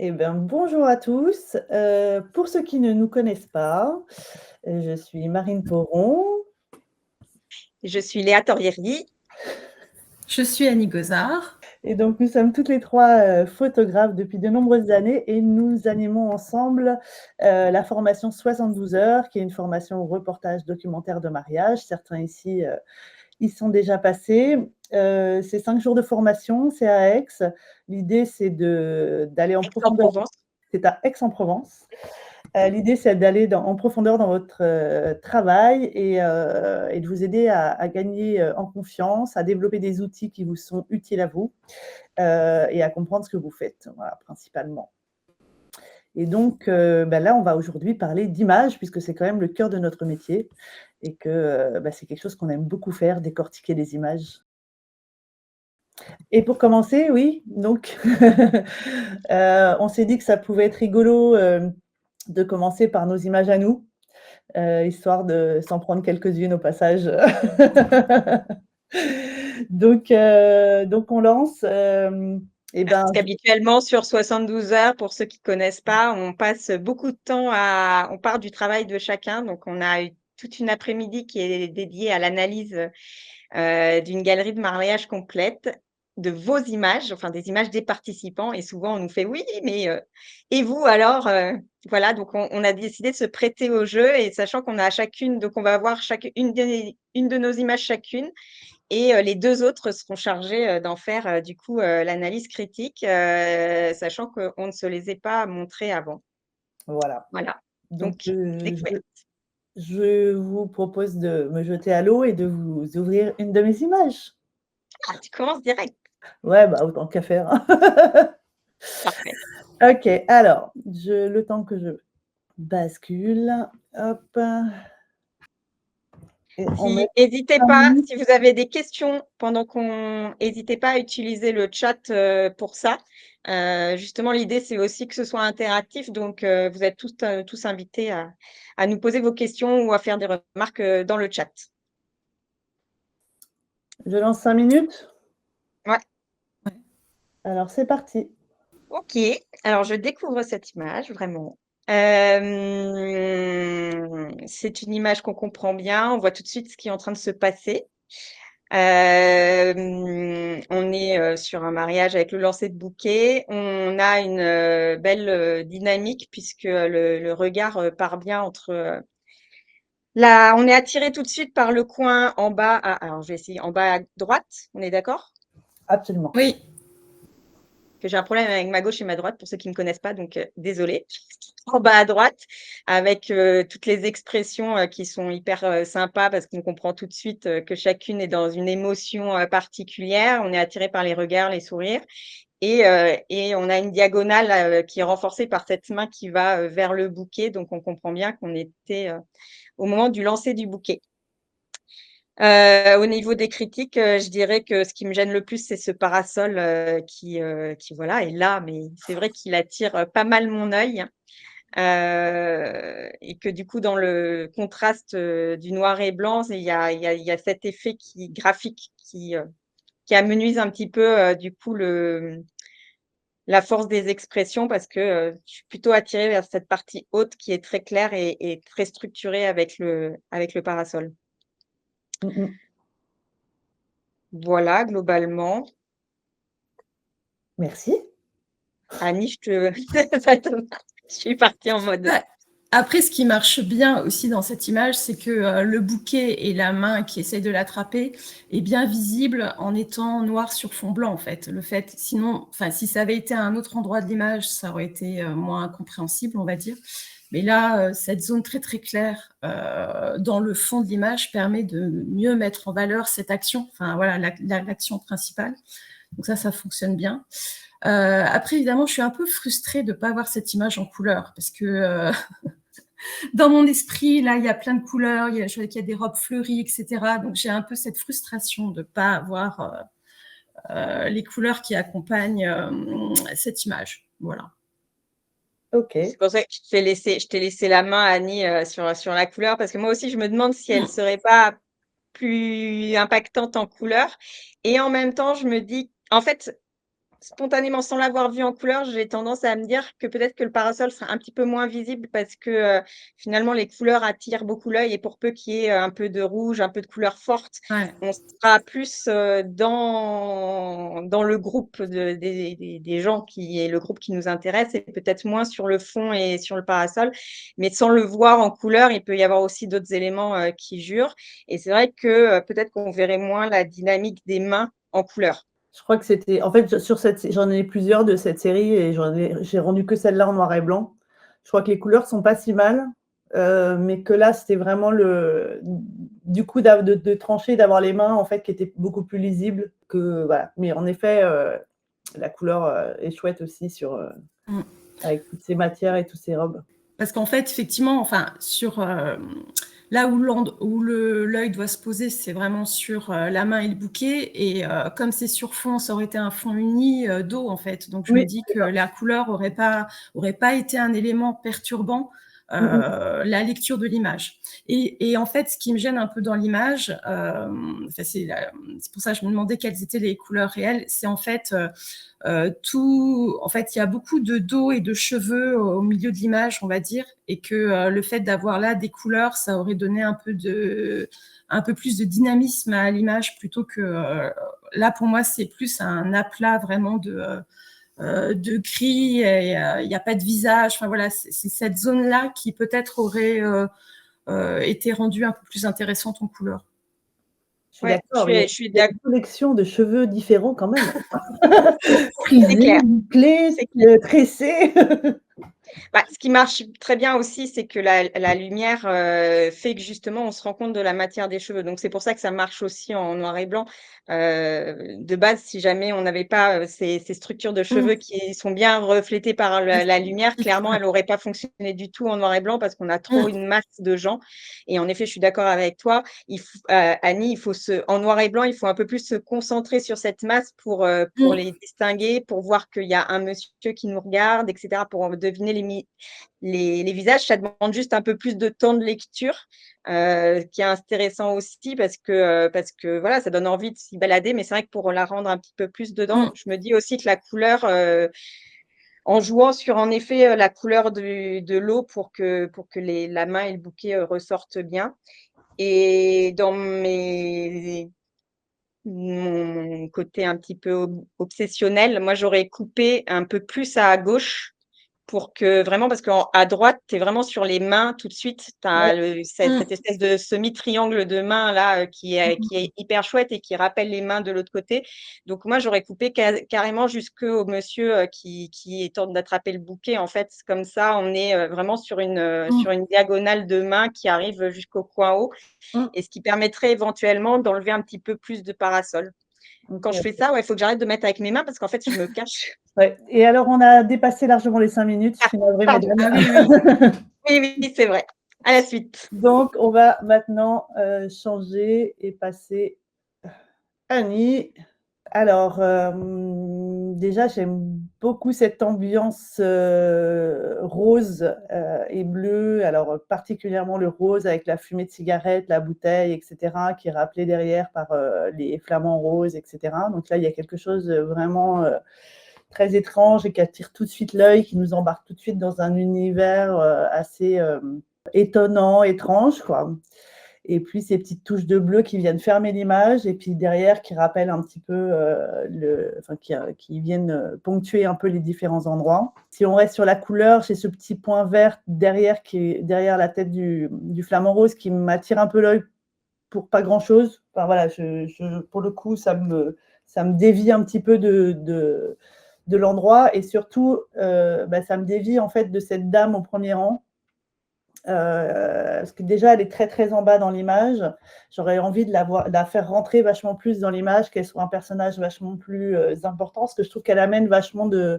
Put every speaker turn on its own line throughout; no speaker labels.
Eh bien, bonjour à tous. Pour ceux qui ne nous connaissent pas, je suis Marine Poron
Je suis Léa Torieri.
Je suis Annie Gozard.
et donc nous sommes toutes les 3 photographes depuis de nombreuses années et nous animons ensemble, la formation 72 heures, qui est une formation au reportage documentaire de mariage. Certains ici, y sont déjà passés. C'est 5 jours de formation, c'est à Aix. L'idée, c'est d'aller en profondeur.
Aix-en-Provence.
C'est à Aix-en-Provence. L'idée, c'est d'aller en profondeur dans votre travail et de vous aider à gagner en confiance, à développer des outils qui vous sont utiles à vous et à comprendre ce que vous faites, voilà, principalement. Et donc, là, on va aujourd'hui parler d'image, puisque c'est quand même le cœur de notre métier et que c'est quelque chose qu'on aime beaucoup faire, décortiquer les images. Et pour commencer, oui, donc, on s'est dit que ça pouvait être rigolo de commencer par nos images à nous. Histoire de s'en prendre quelques-unes au passage. Donc on lance. Et ben,
Parce qu'habituellement, sur 72 heures, pour ceux qui ne connaissent pas, on passe beaucoup de temps on part du travail de chacun. Donc, on a eu toute une après-midi qui est dédiée à l'analyse d'une galerie de mariage complète de vos images, enfin des images des participants. Et souvent, on nous fait oui, mais et vous alors voilà, donc on a décidé de se prêter au jeu et sachant qu'on a chacune, donc on va avoir une de nos images chacune. Et les 2 autres seront chargés d'en faire du coup l'analyse critique, sachant qu'on ne se les est pas montrées avant.
voilà.
Voilà,
Donc,
donc découverte.
je vous propose de me jeter à l'eau et de vous ouvrir une de mes images.
Ah, tu commences direct.
Ouais, autant qu'à faire, hein.
Parfait.
OK, alors, le temps que je bascule, hop, et on met
N'hésitez
5
pas,
minutes.
si vous avez des questions n'hésitez pas à utiliser le chat pour ça. Justement, l'idée, c'est aussi que ce soit interactif, donc vous êtes tous invités à nous poser vos questions ou à faire des remarques dans le chat.
Je lance 5 minutes?
Ouais.
Alors c'est parti.
Ok, alors je découvre cette image vraiment. C'est une image qu'on comprend bien, on voit tout de suite ce qui est en train de se passer. On est sur un mariage avec le lancer de bouquet. On a une belle dynamique puisque le regard part bien entre là. On est attiré tout de suite par le coin en bas. Alors je vais essayer en bas à droite. On est d'accord?
Absolument.
Oui,
Que j'ai un problème avec ma gauche et ma droite, pour ceux qui ne me connaissent pas, donc désolée. En bas à droite, avec toutes les expressions qui sont hyper sympas, parce qu'on comprend tout de suite que chacune est dans une émotion particulière. On est attiré par les regards, les sourires. Et on a une diagonale qui est renforcée par cette main qui va vers le bouquet. Donc, on comprend bien qu'on était au moment du lancer du bouquet. Au niveau des critiques, je dirais que ce qui me gêne le plus, c'est ce parasol qui voilà, est là, mais c'est vrai qu'il attire pas mal mon œil. Et que du coup, dans le contraste du noir et blanc, il y a cet effet graphique qui amenuise un petit peu du coup la force des expressions parce que je suis plutôt attirée vers cette partie haute qui est très claire et très structurée avec le parasol.
Mmh mh.
Voilà, globalement.
Merci.
Annie, je suis partie en mode.
bah, après, ce qui marche bien aussi dans cette image, c'est que le bouquet et la main qui essaie de l'attraper est bien visible en étant noir sur fond blanc, en fait. Sinon, si ça avait été à un autre endroit de l'image, ça aurait été moins compréhensible, on va dire. Mais là, cette zone très très claire dans le fond de l'image permet de mieux mettre en valeur cette action, l'action principale. Donc ça fonctionne bien. Après, évidemment, je suis un peu frustrée de ne pas avoir cette image en couleur parce que dans mon esprit, là, il y a plein de couleurs, je vois qu'il y a des robes fleuries, etc. Donc, j'ai un peu cette frustration de ne pas avoir les couleurs qui accompagnent cette image. Voilà.
OK.
C'est pour ça que je t'ai laissé la main, Annie, sur la couleur, parce que moi aussi, je me demande si elle serait pas plus impactante en couleur. Et en même temps, je me dis, en fait, spontanément, sans l'avoir vu en couleur, j'ai tendance à me dire que peut-être que le parasol sera un petit peu moins visible parce que, finalement les couleurs attirent beaucoup l'œil et pour peu qu'il y ait, un peu de rouge, un peu de couleurs fortes,
Ouais.
on sera plus, dans le groupe des gens qui est le groupe qui nous intéresse et peut-être moins sur le fond et sur le parasol. Mais sans le voir en couleur, il peut y avoir aussi d'autres éléments, qui jurent et c'est vrai que, peut-être qu'on verrait moins la dynamique des mains en couleur.
Je crois que c'était en fait, sur cette j'en ai plusieurs de cette série et j'ai rendu que celle-là en noir et blanc. Je crois que les couleurs sont pas si mal, mais que là, c'était vraiment du coup de trancher, d'avoir les mains en fait qui étaient beaucoup plus lisibles que voilà. Mais en effet, la couleur, est chouette aussi
Mmh.
avec toutes ces matières et toutes ces robes.
Parce qu'en fait, effectivement, enfin, là où l'œil doit se poser, c'est vraiment sur la main et le bouquet. Et comme c'est sur fond, ça aurait été un fond uni d'eau, en fait. Donc, je me
Oui,
dis que la couleur aurait pas été un élément perturbant la lecture de l'image. Et en fait, ce qui me gêne un peu dans l'image, c'est pour ça que je me demandais quelles étaient les couleurs réelles, c'est en fait en fait, il y a beaucoup de dos et de cheveux au milieu de l'image, on va dire, et que le fait d'avoir là des couleurs, ça aurait donné un peu plus de dynamisme à l'image plutôt que là, pour moi, c'est plus un aplat vraiment de gris et il n'y a pas de visage. Enfin voilà, c'est cette zone-là qui peut-être aurait été rendue un peu plus intéressante en couleur.
Je suis
Ouais,
d'accord,
je suis
il y a
d'ac
une collection de cheveux différents quand même.
c'est
Frisés,
clair,
bouclés,
c'est clair.
tressés.
Bah, ce qui marche très bien aussi, c'est que la lumière, fait que justement on se rend compte de la matière des cheveux. Donc c'est pour ça que ça marche aussi en noir et blanc. De base, si jamais on n'avait pas, ces structures de cheveux qui sont bien reflétées par la lumière, clairement, elle aurait pas fonctionné du tout en noir et blanc parce qu'on a trop une masse de gens et en effet, je suis d'accord avec toi. Annie, en noir et blanc, il faut un peu plus se concentrer sur cette masse pour les distinguer, pour voir qu'il y a un monsieur qui nous regarde et cetera, pour deviner les visages. Ça demande juste un peu plus de temps de lecture, qui est intéressant aussi parce que voilà, ça donne envie de s'y balader. Mais c'est vrai que pour la rendre un petit peu plus dedans, je me dis aussi que la couleur, en jouant sur en effet, la couleur de l'eau pour que la main et le bouquet, ressortent bien et dans mon côté un petit peu obsessionnel, moi, j'aurais coupé un peu plus à gauche pour que vraiment parce qu'à droite, tu es vraiment sur les mains tout de suite. Tu
Ouais.
as cette espèce de semi-triangle de mains là, qui est hyper chouette et qui rappelle les mains de l'autre côté. Donc moi, j'aurais coupé carrément jusqu'au monsieur, qui tente d'attraper le bouquet. En fait, comme ça, on est, vraiment sur une diagonale de mains qui arrive jusqu'au coin haut
Mmh.
et ce qui permettrait éventuellement d'enlever un petit peu plus de parasol. Quand je fais ça, ouais, il faut que j'arrête de mettre avec mes mains parce qu'en fait, je me cache.
Ouais. Et alors, on a dépassé largement les 5 minutes. Je
Ah,
suis navrée,
pardon.
Ah
mesdames.
oui, oui.
Oui, oui, c'est vrai. À la suite.
Donc, on va maintenant changer et passer Annie. Alors, déjà, j'aime beaucoup cette ambiance rose et bleue. Alors, particulièrement le rose avec la fumée de cigarette, la bouteille, etc., qui est rappelée derrière par les flamants roses, etc. Donc là, il y a quelque chose de vraiment très étrange et qui attire tout de suite l'œil, qui nous embarque tout de suite dans un univers assez étonnant, étrange, quoi. Et puis ces petites touches de bleu qui viennent fermer l'image et puis derrière qui rappellent un petit peu qui viennent ponctuer un peu les différents endroits. Si on reste sur la couleur, j'ai ce petit point vert derrière qui est derrière la tête du flamant rose qui m'attire un peu l'œil pour pas grand chose. Enfin voilà, pour le coup, ça me dévie un petit peu de l'endroit et surtout, ça me dévie en fait de cette dame au premier rang. Parce que déjà, elle est très, très en bas dans l'image. J'aurais envie de la faire rentrer vachement plus dans l'image, qu'elle soit un personnage vachement plus important, parce que je trouve qu'elle amène vachement de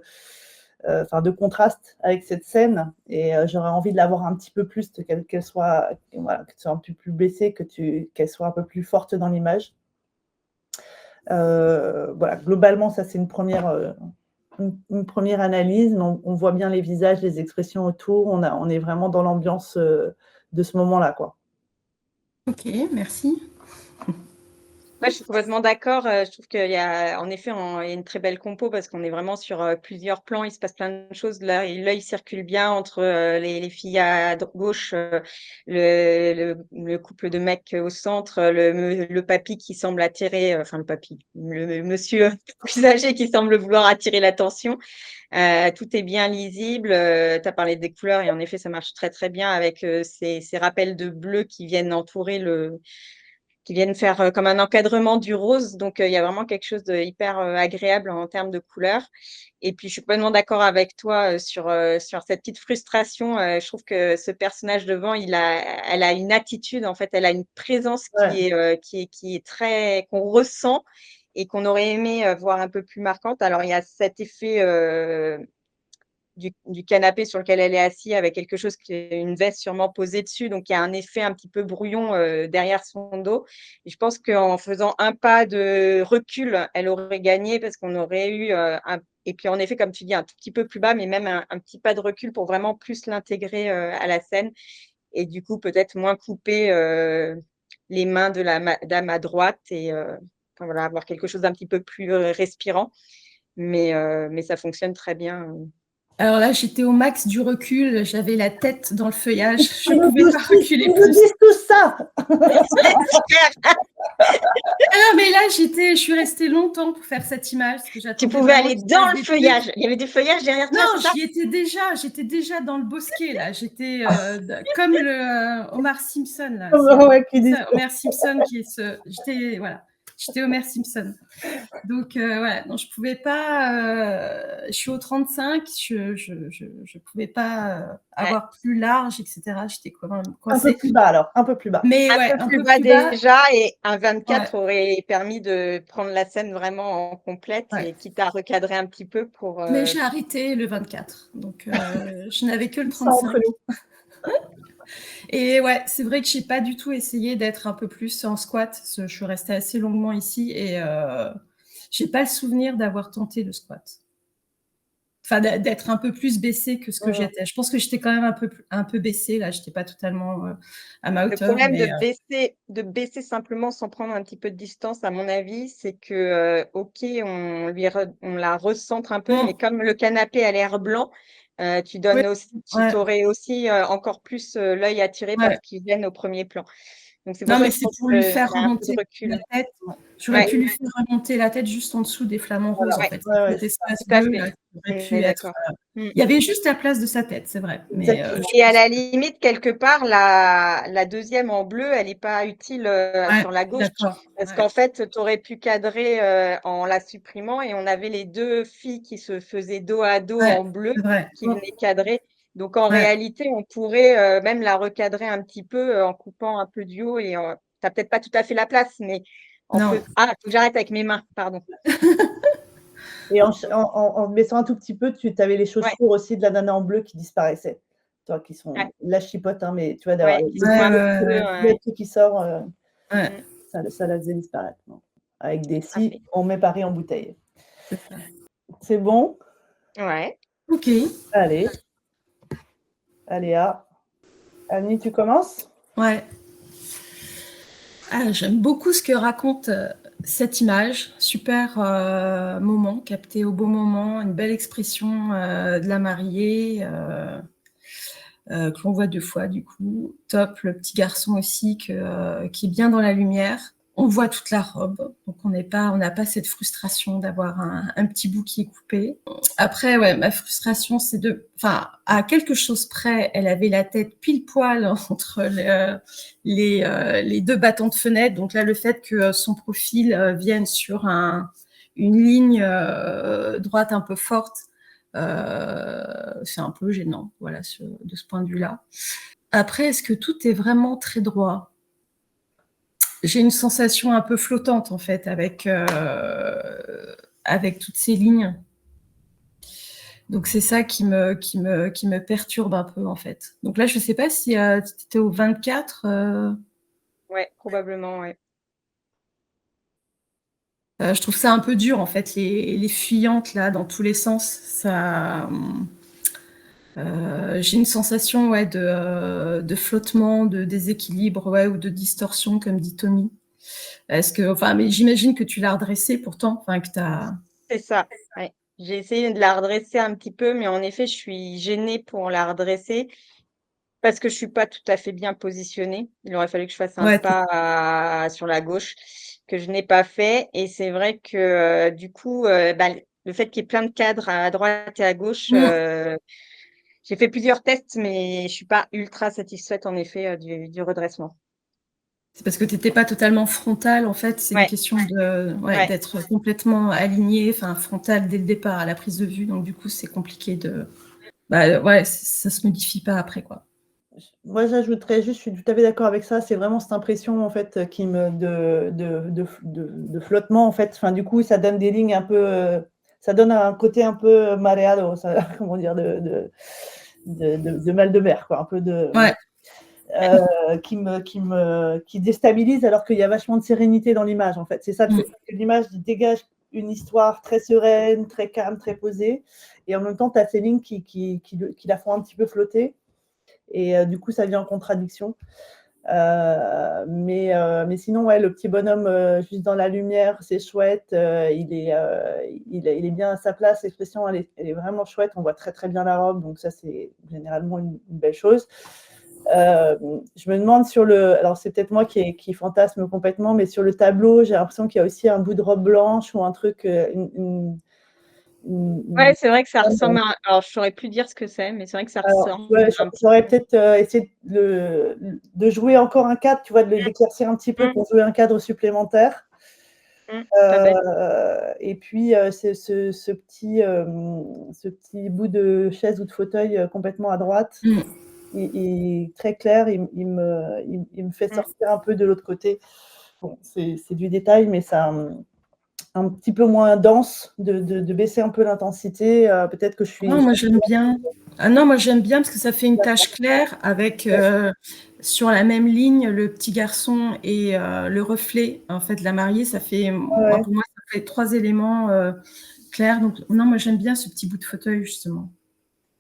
contraste avec cette scène. Et j'aurais envie de la voir un petit peu plus, qu'elle soit un peu plus baissée, qu'elle soit un peu plus forte dans l'image. Voilà, globalement, ça, c'est une première analyse, mais on voit bien les visages, les expressions autour. On est vraiment dans l'ambiance de ce moment-là, quoi.
Ok, merci.
Ouais, je suis complètement d'accord. Je trouve qu'il y a en effet, il y a une très belle compo parce qu'on est vraiment sur, plusieurs plans. Il se passe plein de choses. Là, l'œil circule bien entre, les filles à gauche, le couple de mecs au centre, le papy qui semble attirer, enfin le papy, le monsieur plus âgé qui semble vouloir attirer l'attention. Tout est bien lisible. Tu as parlé des couleurs et en effet, ça marche très, très bien avec, ces rappels de bleu qui viennent faire comme un encadrement du rose. Donc, il y a vraiment quelque chose de hyper agréable en termes de couleurs. Et puis, je suis complètement d'accord avec toi sur cette petite frustration. Je trouve que ce personnage devant, elle a une attitude, en fait, elle a une présence
Ouais.
qui est très, qu'on ressent et qu'on aurait aimé voir un peu plus marquante. Alors, il y a cet effet du canapé sur lequel elle est assise avec quelque chose qui est une veste sûrement posée dessus. Donc, il y a un effet un petit peu brouillon derrière son dos. Et je pense qu'en faisant un pas de recul, elle aurait gagné parce qu'on aurait eu et puis en effet, comme tu dis, un tout petit peu plus bas, mais même un petit pas de recul pour vraiment plus l'intégrer à la scène. Et du coup, peut-être moins couper les mains de la dame à droite et enfin, voilà, avoir quelque chose d'un petit peu plus respirant. Mais ça fonctionne très bien.
Alors là, j'étais au max du recul, j'avais la tête dans le feuillage, je
Ils
ne
nous
pouvais
disent
pas
tous-
reculer
ils nous
plus.
disent tout ça.
Ah, mais là, je suis restée longtemps pour faire cette image, parce que
Tu
j'attendais
pouvais
vraiment
aller
qu'il se
dans
passe
le
des
feuillage.
trucs.
Il y avait du feuillage derrière toi,
Non,
c'est ça?
j'étais déjà dans le bosquet, là. J'étais comme le Homer Simpson, là.
Ouais, qui disent.
Ça, Homer Simpson qui est j'étais Homer Simpson. Donc, voilà, non, je pouvais pas, je suis au 35, je pouvais pas avoir plus large, etc. J'étais quand même
Un peu
coincée.
plus bas alors, un peu plus bas.
Mais
Un
ouais,
peu
un
plus
peu
bas
plus bas.
déjà et un 24
Ouais,
aurait permis de prendre la scène vraiment en complète
ouais.
et quitte à recadrer un petit peu pour.
Mais j'ai arrêté le 24, donc je n'avais que le
Ça entre
35.
nous.
Et ouais, c'est vrai que j'ai pas du tout essayé d'être un peu plus en squat. Je suis restée assez longuement ici et j'ai pas le souvenir d'avoir tenté le squat. Enfin, d'être un peu plus baissée que ce que j'étais. Je pense que j'étais quand même un peu baissée là. J'étais pas totalement à ma
Le
hauteur,
problème
mais
de baisser simplement sans prendre un petit peu de distance, à mon avis, c'est que, OK, on la recentre un peu, mais comme le canapé a l'air blanc, tu
oui,
donnes aussi tu
ouais,
aurais aussi, encore plus, l'œil attiré par
ouais.
ce qui viennent au premier plan. Donc c'est pour
Non,
ça
mais
que je
c'est
pense
pour lui
qu'il
faire
y a un peu de
remonter la
recul.
tête. J'aurais
Ouais,
pu lui faire remonter la tête juste en dessous des flamants roses, en
Voilà.
fait.
Ouais,
Cet espace
tout à
bleu,
fait.
là, qui aurait
On
pu
est
être.
d'accord. Mmh.
Il y avait juste la place de sa tête, c'est vrai. Mais
exactement.
je
Et à
pense
la limite, quelque part, la deuxième en bleu, elle n'est pas utile
ouais,
sur la gauche
d'accord.
parce
Ouais,
qu'en fait, tu aurais pu cadrer en la supprimant et on avait les deux filles qui se faisaient dos à dos
ouais,
en bleu
c'est vrai.
qui venaient cadrer. Donc en
Ouais,
réalité, on pourrait même la recadrer un petit peu en coupant un peu du haut et tu n'as peut-être pas tout à fait la place, mais
non.
Ah, faut que j'arrête avec mes mains, pardon.
Et en baissant un tout petit peu, tu avais les
Ouais,
chaussures aussi de la nana en bleu qui disparaissaient. Toi qui
ouais,
sont la chipote, hein, mais tu vois, d'avoir
ouais,
le
qui sont un petit peu,
truc qui sort,
Ouais,
mmh,
ça la faisait disparaître. Non. Avec des
tout à
si,
fait.
on met Paris en bouteille.
c'est ça.
C'est bon?
Ouais.
Ok.
Allez, Aléa. Annie, tu commences?
Ouais. Ah, j'aime beaucoup ce que raconte cette image. Super moment, capté au bon moment, une belle expression de la mariée. Que l'on voit 2 fois du coup. Top, le petit garçon aussi qui est bien dans la lumière. On voit toute la robe, donc on n'a pas cette frustration d'avoir un petit bout qui est coupé. Après, ouais, ma frustration, c'est à quelque chose près, elle avait la tête pile poil entre les deux battants de fenêtre. Donc là, le fait que son profil vienne sur une ligne droite un peu forte, c'est un peu gênant, voilà, de ce point de vue-là. Après, est-ce que tout est vraiment très droit? J'ai une sensation un peu flottante, en fait, avec toutes ces lignes. Donc, c'est ça qui me perturbe un peu, en fait. Donc là, je ne sais pas si tu étais au 24.
Ouais, probablement, ouais.
Je trouve ça un peu dur, en fait, les fuyantes, là, dans tous les sens. J'ai une sensation de flottement, de déséquilibre, ouais, ou de distorsion, comme dit Tommy. Mais j'imagine que tu l'as redressée pourtant, enfin que tu as...
C'est ça, ouais. J'ai essayé de la redresser un petit peu, mais en effet, je suis gênée pour la redresser parce que je suis pas tout à fait bien positionnée. Il aurait fallu que je fasse un
Ouais,
pas sur la gauche que je n'ai pas fait et c'est vrai que, du coup, le fait qu'il y ait plein de cadres à droite et à gauche, j'ai fait plusieurs tests, mais je suis pas ultra satisfaite en effet, du redressement.
c'est parce que tu n'étais pas totalement frontale, en fait. C'est une
Ouais,
question
ouais.
d'être complètement alignée, enfin frontale dès le départ à la prise de vue. Donc du coup, c'est compliqué de... ça se modifie pas après, quoi.
Moi, j'ajouterais juste, je suis tout à fait d'accord avec ça, c'est vraiment cette impression en fait de flottement en fait. Enfin, du coup, ça donne des lignes un peu, ça donne un côté un peu mareado, ça, comment dire, de mal de mer, quoi, un peu
Ouais.
qui déstabilise alors qu'il y a vachement de sérénité dans l'image en fait. C'est ça le fait que l'image dégage une histoire très sereine, très calme, très posée, et en même temps, tu as ces lignes qui la font un petit peu flotter. Et du coup, ça vient en contradiction. Mais sinon, ouais, le petit bonhomme juste dans la lumière, c'est chouette. Il est bien à sa place. L'expression, elle est vraiment chouette. On voit très, très bien la robe. Donc ça, c'est généralement une belle chose. Je me demande alors c'est peut-être moi qui fantasme complètement, mais sur le tableau, j'ai l'impression qu'il y a aussi un bout de robe blanche ou un truc,
Ouais, c'est vrai que ça ressemble à alors je saurais plus dire ce que c'est, mais c'est vrai que ça
Alors,
ressemble
ouais,
un petit
j'aurais
peu.
peut-être essayé de jouer encore un cadre, tu vois, d'éclaircir un petit peu pour jouer un cadre supplémentaire.
Pas bête.
Et puis, c'est ce petit bout de chaise ou de fauteuil complètement à droite, et très clair, il me fait sortir un peu de l'autre côté. Bon, c'est du détail, mais ça, un petit peu moins dense, de baisser un peu l'intensité. Peut-être que je suis...
Non, moi j'aime bien. Ah non, moi j'aime bien parce que ça fait une tache claire avec sur la même ligne le petit garçon et le reflet en fait de la mariée. Ça fait,
Ouais.
pour moi, ça fait 3 éléments clairs. Donc non, moi j'aime bien ce petit bout de fauteuil justement.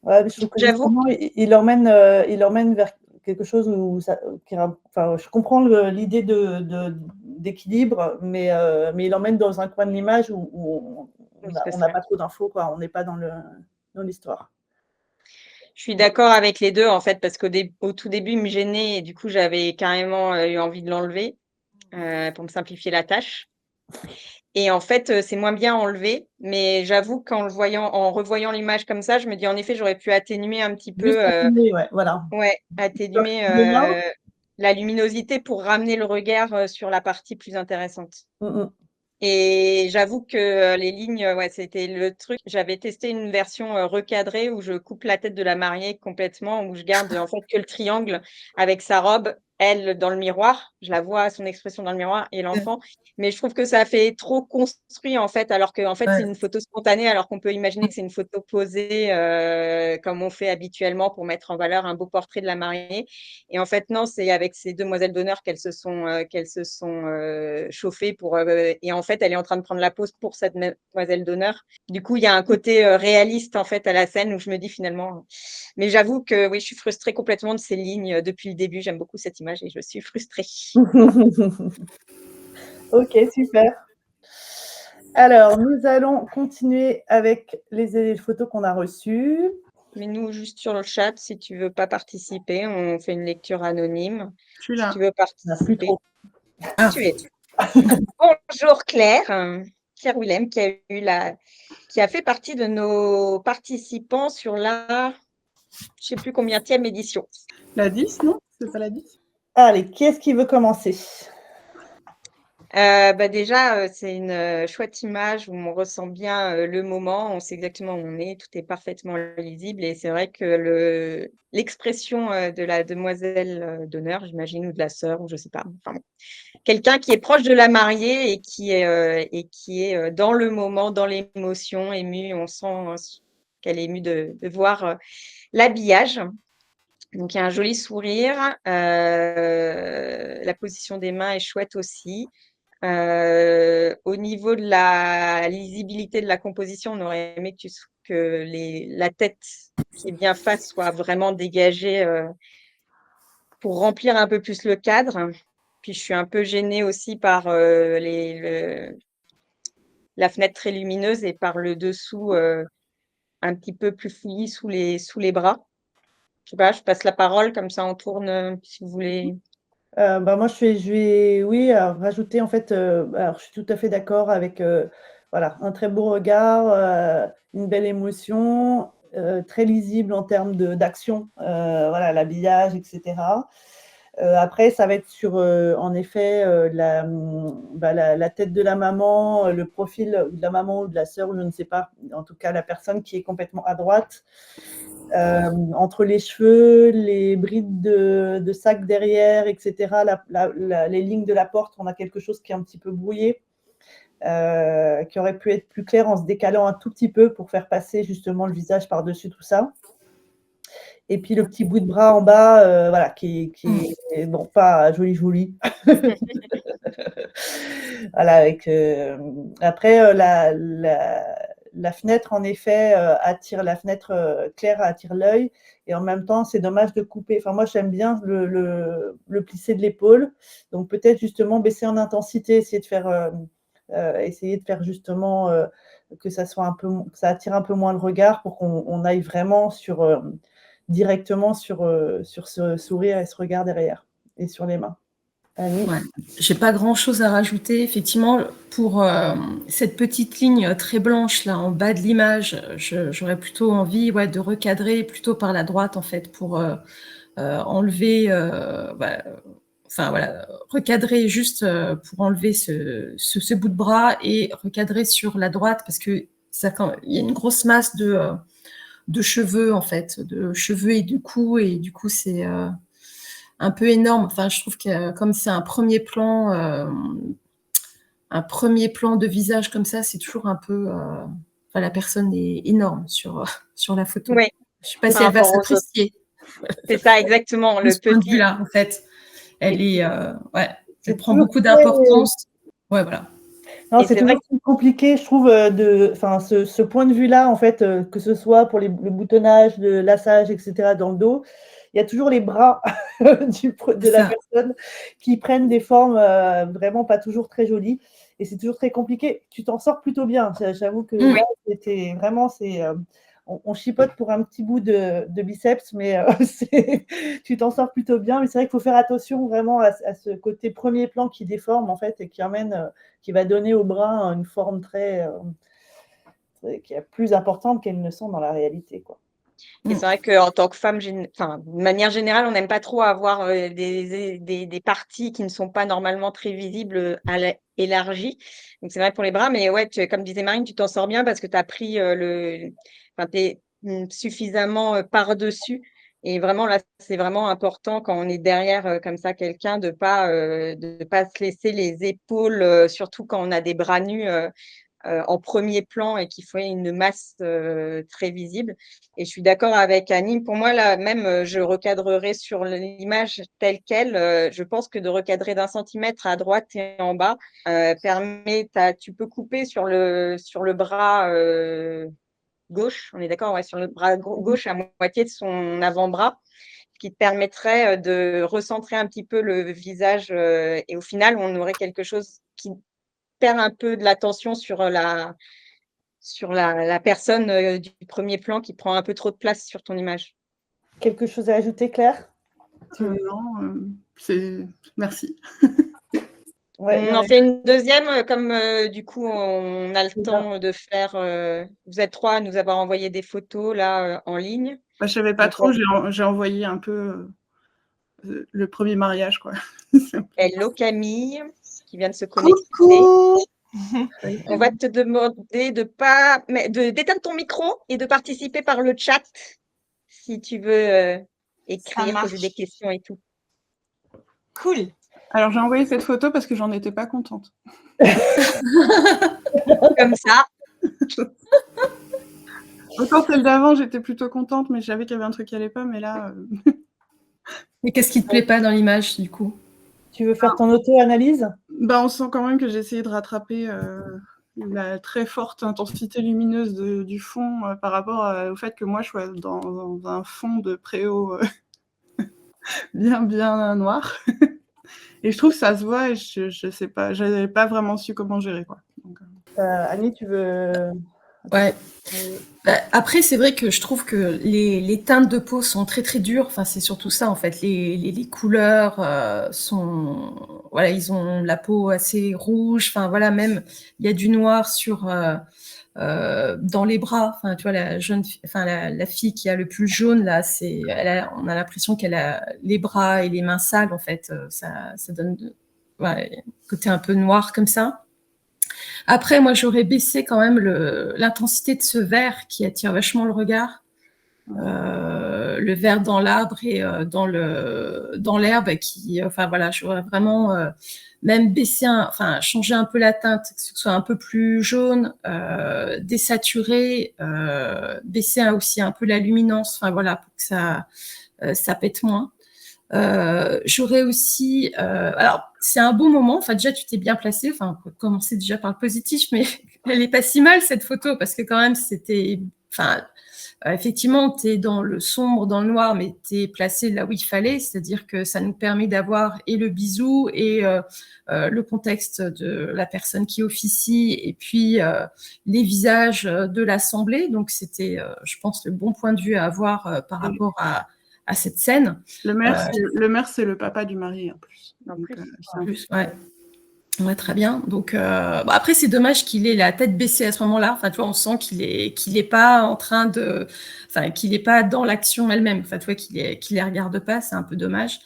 Ouais, mais je trouve que
J'avoue.
justement, il emmène vers quelque chose où enfin, je comprends l'idée d'équilibre, mais il emmène dans un coin de l'image où on n'a pas trop d'infos, quoi. On n'est pas dans l'histoire.
Je suis d'accord avec les deux en fait, parce au tout début, il me gênait et du coup, j'avais carrément eu envie de l'enlever pour me simplifier la tâche. Et en fait, c'est moins bien enlevé, mais j'avoue qu'en revoyant l'image comme ça, je me dis en effet, j'aurais pu atténuer un petit
Juste
peu,
atténuer, ouais, voilà.
atténuer
Demain,
la luminosité pour ramener le regard sur la partie plus intéressante.
mmh.
Et j'avoue que les lignes, ouais, c'était le truc. J'avais testé une version recadrée où je coupe la tête de la mariée complètement, où je garde en fait que le triangle avec sa robe, elle dans le miroir. Je la vois, son expression dans le miroir et l'enfant. Mais je trouve que ça fait trop construit en fait, alors qu'en fait c'est une photo spontanée, alors qu'on peut imaginer que c'est une photo posée comme on fait habituellement pour mettre en valeur un beau portrait de la mariée. Et en fait non, c'est avec ces demoiselles d'honneur qu'elles se sont chauffées et en fait elle est en train de prendre la pose pour cette demoiselle d'honneur. Du coup il y a un côté réaliste en fait à la scène où je me dis finalement. Mais j'avoue que oui, je suis frustrée complètement de ces lignes depuis le début. J'aime beaucoup cette image et je suis frustrée.
Ok, super. Alors, nous allons continuer avec les photos qu'on a reçues.
Mets-nous juste sur le chat si tu veux pas participer. On fait une lecture anonyme.
Je suis
Si
là.
tu veux
Il n'y en a plus
participer,
trop.
tu es. Bonjour Claire, Claire Willem qui a fait partie de nos participants sur la, je sais plus combienième édition.
La 10, non? C'est pas la 10?
Allez, qui est-ce qui veut commencer?
Déjà, c'est une chouette image où on ressent bien le moment, on sait exactement où on est, tout est parfaitement lisible et c'est vrai que l'expression de la demoiselle d'honneur, j'imagine, ou de la sœur, ou je sais pas, enfin bon, quelqu'un qui est proche de la mariée et qui est dans le moment, dans l'émotion, émue, on sent qu'elle est émue de voir l'habillage. Donc, il y a un joli sourire. La position des mains est chouette aussi. Au niveau de la lisibilité de la composition, on aurait aimé que la tête qui est bien face soit vraiment dégagée pour remplir un peu plus le cadre. Puis je suis un peu gênée aussi par la fenêtre très lumineuse et par le dessous un petit peu plus fouillis sous les bras. Je sais pas, je passe la parole, comme ça on tourne si vous voulez.
Moi, je vais, oui, rajouter en fait, alors je suis tout à fait d'accord avec, voilà, un très beau regard, une belle émotion, très lisible en termes d'action, voilà, l'habillage, et cetera. Après, ça va être sur, en effet, la tête de la maman, le profil de la maman ou de la sœur, ou je ne sais pas, en tout cas la personne qui est complètement à droite. Entre les cheveux, les brides de sac derrière, et cetera, les lignes de la porte, on a quelque chose qui est un petit peu brouillé, qui aurait pu être plus clair en se décalant un tout petit peu pour faire passer justement le visage par-dessus tout ça. Et puis le petit bout de bras en bas, voilà, qui est bon, pas joli. Voilà, avec après la fenêtre en effet attire, la fenêtre claire attire l'œil, et en même temps c'est dommage de couper. Enfin moi j'aime bien le plissé de l'épaule, donc peut-être justement baisser en intensité, essayer de faire justement que ça soit que ça attire un peu moins le regard, pour qu'on aille vraiment directement sur ce sourire et ce regard derrière et sur les mains. Annie?
Ouais. J'ai pas grand-chose à rajouter. Effectivement, pour cette petite ligne très blanche là en bas de l'image, j'aurais plutôt envie de recadrer plutôt par la droite en fait, pour enlever, enfin voilà, recadrer juste pour enlever ce bout de bras et recadrer sur la droite, parce que il y a une grosse masse de cheveux en fait, de cheveux et du cou, c'est un peu énorme. Enfin, je trouve que comme c'est un premier plan de visage comme ça, c'est toujours un peu. Enfin, la personne est énorme sur la photo.
Oui,
Je ne sais pas si
par
elle va
rapport aux autres.
s'apprécier.
C'est ça, exactement.
De
Le
ce point de
petit.
vue-là, en fait, elle est, elle prend
toujours
beaucoup
très-
d'importance. Ouais, voilà.
Non,
Et
c'est
c'est vrai
toujours plus compliqué, je trouve, enfin, ce point de vue-là, en fait, que ce soit pour le boutonnage, le laçage, et cetera, dans le dos, il y a toujours les bras de la
ça.
personne qui prennent des formes vraiment pas toujours très jolies, et c'est toujours très compliqué. Tu t'en sors plutôt bien. J'avoue que là, c'était vraiment, on chipote pour un petit bout de biceps, mais tu t'en sors plutôt bien. Mais c'est vrai qu'il faut faire attention vraiment à ce côté premier plan qui déforme, en fait, et qui va donner au bras une forme qui est plus importante qu'elles ne sont dans la réalité, quoi.
Et c'est vrai qu'en tant que femme, enfin, de manière générale, on n'aime pas trop avoir des parties qui ne sont pas normalement très visibles élargies. Donc c'est vrai pour les bras, mais ouais, comme disait Marine, tu t'en sors bien parce que tu as pris enfin, t'es suffisamment par-dessus. Et vraiment, là, c'est vraiment important quand on est derrière comme ça quelqu'un de pas se laisser les épaules, surtout quand on a des bras nus. En premier plan et qu'il faut une masse très visible. Et je suis d'accord avec Annie. Pour moi, là, même, je recadrerai sur l'image telle qu'elle. Je pense que de recadrer d'1 centimètre à droite et en bas permet, tu peux couper sur le bras gauche, on est d'accord, ouais, sur le bras gauche à moitié de son avant-bras, ce qui te permettrait de recentrer un petit peu le visage et au final, on aurait quelque chose qui perd un peu de l'attention sur la personne du premier plan qui prend un peu trop de place sur ton image.
Quelque chose à ajouter, Claire?
Non, merci.
Ouais,
On en fait une deuxième, comme du coup on a le temps de faire. Vous êtes 3 à nous avoir envoyé des photos là en ligne.
Je ne savais pas trop, j'ai envoyé un peu le premier mariage, quoi.
Hello Camille, qui vient de se connecter.
Coucou.
On va te demander d'éteindre ton micro et de participer par le chat si tu veux écrire, poser des questions et tout.
Cool.
Alors, j'ai envoyé cette photo parce que j'en étais pas contente.
Comme ça.
Autant celle d'avant, j'étais plutôt contente, mais je savais qu'il y avait un truc qui allait pas, mais là...
Mais qu'est-ce qui te plaît pas dans l'image, du coup?
Tu veux faire ton auto-analyse?
On sent quand même que j'ai essayé de rattraper la très forte intensité lumineuse du fond par rapport au fait que moi, je sois dans un fond de préau bien noir. Et je trouve que ça se voit et je sais pas, j'avais pas vraiment su comment gérer, quoi. Donc,
Annie, tu veux...
Ouais. Après, c'est vrai que je trouve que les teintes de peau sont très très dures. Enfin, c'est surtout ça en fait. Les couleurs sont, voilà, ils ont la peau assez rouge. Enfin voilà, même il y a du noir sur dans les bras. Enfin, tu vois la fille qui a le plus jaune là, on a l'impression qu'elle a les bras et les mains sales en fait. Ça donne côté un peu noir comme ça. Après, moi, j'aurais baissé quand même l'intensité de ce vert qui attire vachement le regard. Le vert dans l'arbre et dans l'herbe qui, enfin voilà, j'aurais vraiment même changer un peu la teinte, que ce soit un peu plus jaune, désaturé, baisser aussi un peu la luminance, enfin voilà, pour que ça pète moins. J'aurais aussi, alors c'est un beau moment. Enfin déjà tu t'es bien placé. Enfin on peut commencer déjà par le positif, mais elle est pas si mal cette photo parce que quand même c'était, enfin effectivement t'es dans le sombre, dans le noir, mais t'es placé là où il fallait. C'est-à-dire que ça nous permet d'avoir et le bisou et le contexte de la personne qui officie et puis les visages de l'assemblée. Donc c'était, je pense, le bon point de vue à avoir par rapport à cette scène.
Le maire, c'est le papa du mari, en plus.
En plus, ouais. Ouais, très bien. Donc, après, c'est dommage qu'il ait la tête baissée à ce moment-là. Enfin, tu vois, on sent qu'il est pas en train de, enfin, qu'il est pas dans l'action elle-même. Enfin, tu vois, qu'il les regarde pas. C'est un peu dommage.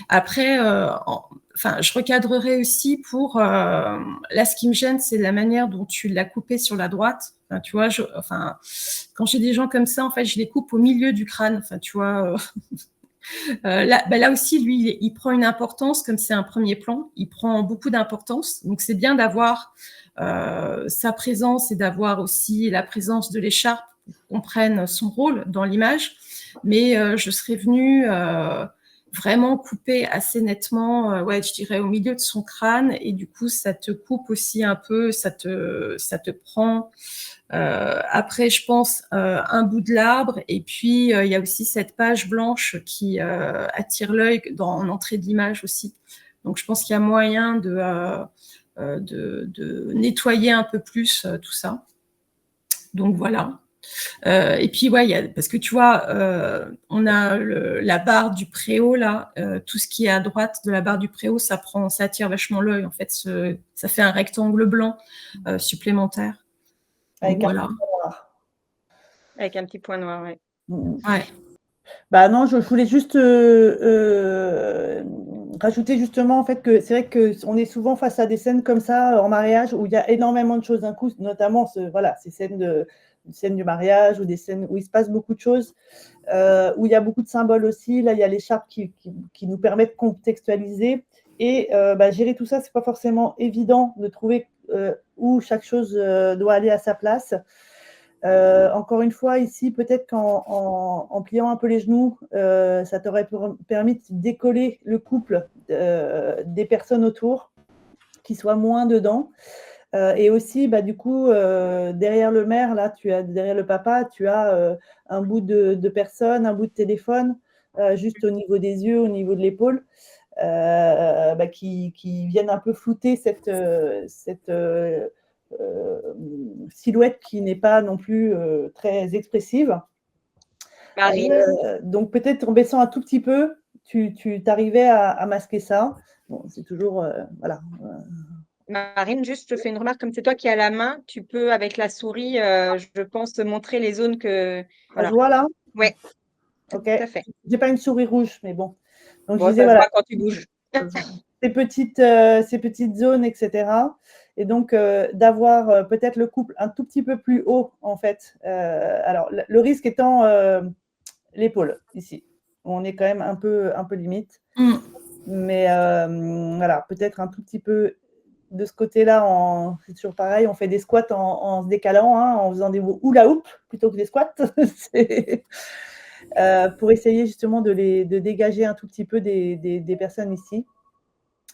Après, enfin, je recadrerai aussi pour, là, ce qui me gêne, c'est la manière dont tu l'as coupé sur la droite. Enfin, tu vois, quand j'ai des gens comme ça, en fait, je les coupe au milieu du crâne. Enfin, tu vois. Là aussi, lui, il prend une importance, comme c'est un premier plan, il prend beaucoup d'importance. Donc, c'est bien d'avoir sa présence et d'avoir aussi la présence de l'écharpe pour qu'on comprenne son rôle dans l'image. Mais je serais venue vraiment couper assez nettement, ouais, je dirais au milieu de son crâne. Et du coup, ça te coupe aussi un peu, ça te prend... après, je pense un bout de l'arbre, et puis il y a aussi cette page blanche qui attire l'œil en entrée d'image aussi. Donc, je pense qu'il y a moyen de nettoyer un peu plus tout ça. Donc voilà. Et puis ouais, parce que tu vois, on a la barre du préau là, tout ce qui est à droite de la barre du préau, ça attire vachement l'œil. En fait, ça fait un rectangle blanc supplémentaire.
Avec
voilà.
un point noir.
Avec un petit point noir, ouais.
Ouais.
Bah non, je voulais juste rajouter justement en fait que c'est vrai qu'on est souvent face à des scènes comme ça en mariage où il y a énormément de choses d'un coup, notamment ces scènes du mariage ou des scènes où il se passe beaucoup de choses, où il y a beaucoup de symboles aussi. Là, il y a l'écharpe qui nous permet de contextualiser. Et gérer tout ça, c'est pas forcément évident de trouver où chaque chose doit aller à sa place. Encore une fois, ici, peut-être qu'en pliant un peu les genoux, ça t'aurait permis de décoller le couple des personnes autour, qui soient moins dedans. Et aussi, du coup, derrière le maire, là, derrière le papa, tu as un bout de personne, un bout de téléphone, juste au niveau des yeux, au niveau de l'épaule, qui viennent un peu flouter cette silhouette qui n'est pas non plus très expressive. Donc peut-être en baissant un tout petit peu, tu t'arrivais à masquer ça. Bon, c'est toujours voilà.
Marine, juste, je fais une remarque, comme c'est toi qui as la main, tu peux, avec la souris, je pense, montrer les zones que...
Voilà. Je vois là.
Ouais.
Ok.
Tout à fait.
J'ai pas une souris rouge, mais bon. Donc
bon,
je disais,
ça
voilà,
se voit quand tu bouges.
ces petites zones, etc. Et donc d'avoir peut-être le couple un tout petit peu plus haut, en fait. Alors le risque étant l'épaule ici. On est quand même un peu limite. Mais voilà, peut-être un tout petit peu de ce côté-là, c'est toujours pareil, on fait des squats en se décalant, hein, en faisant des hula hoop plutôt que des squats. Pour essayer justement de dégager un tout petit peu des personnes ici.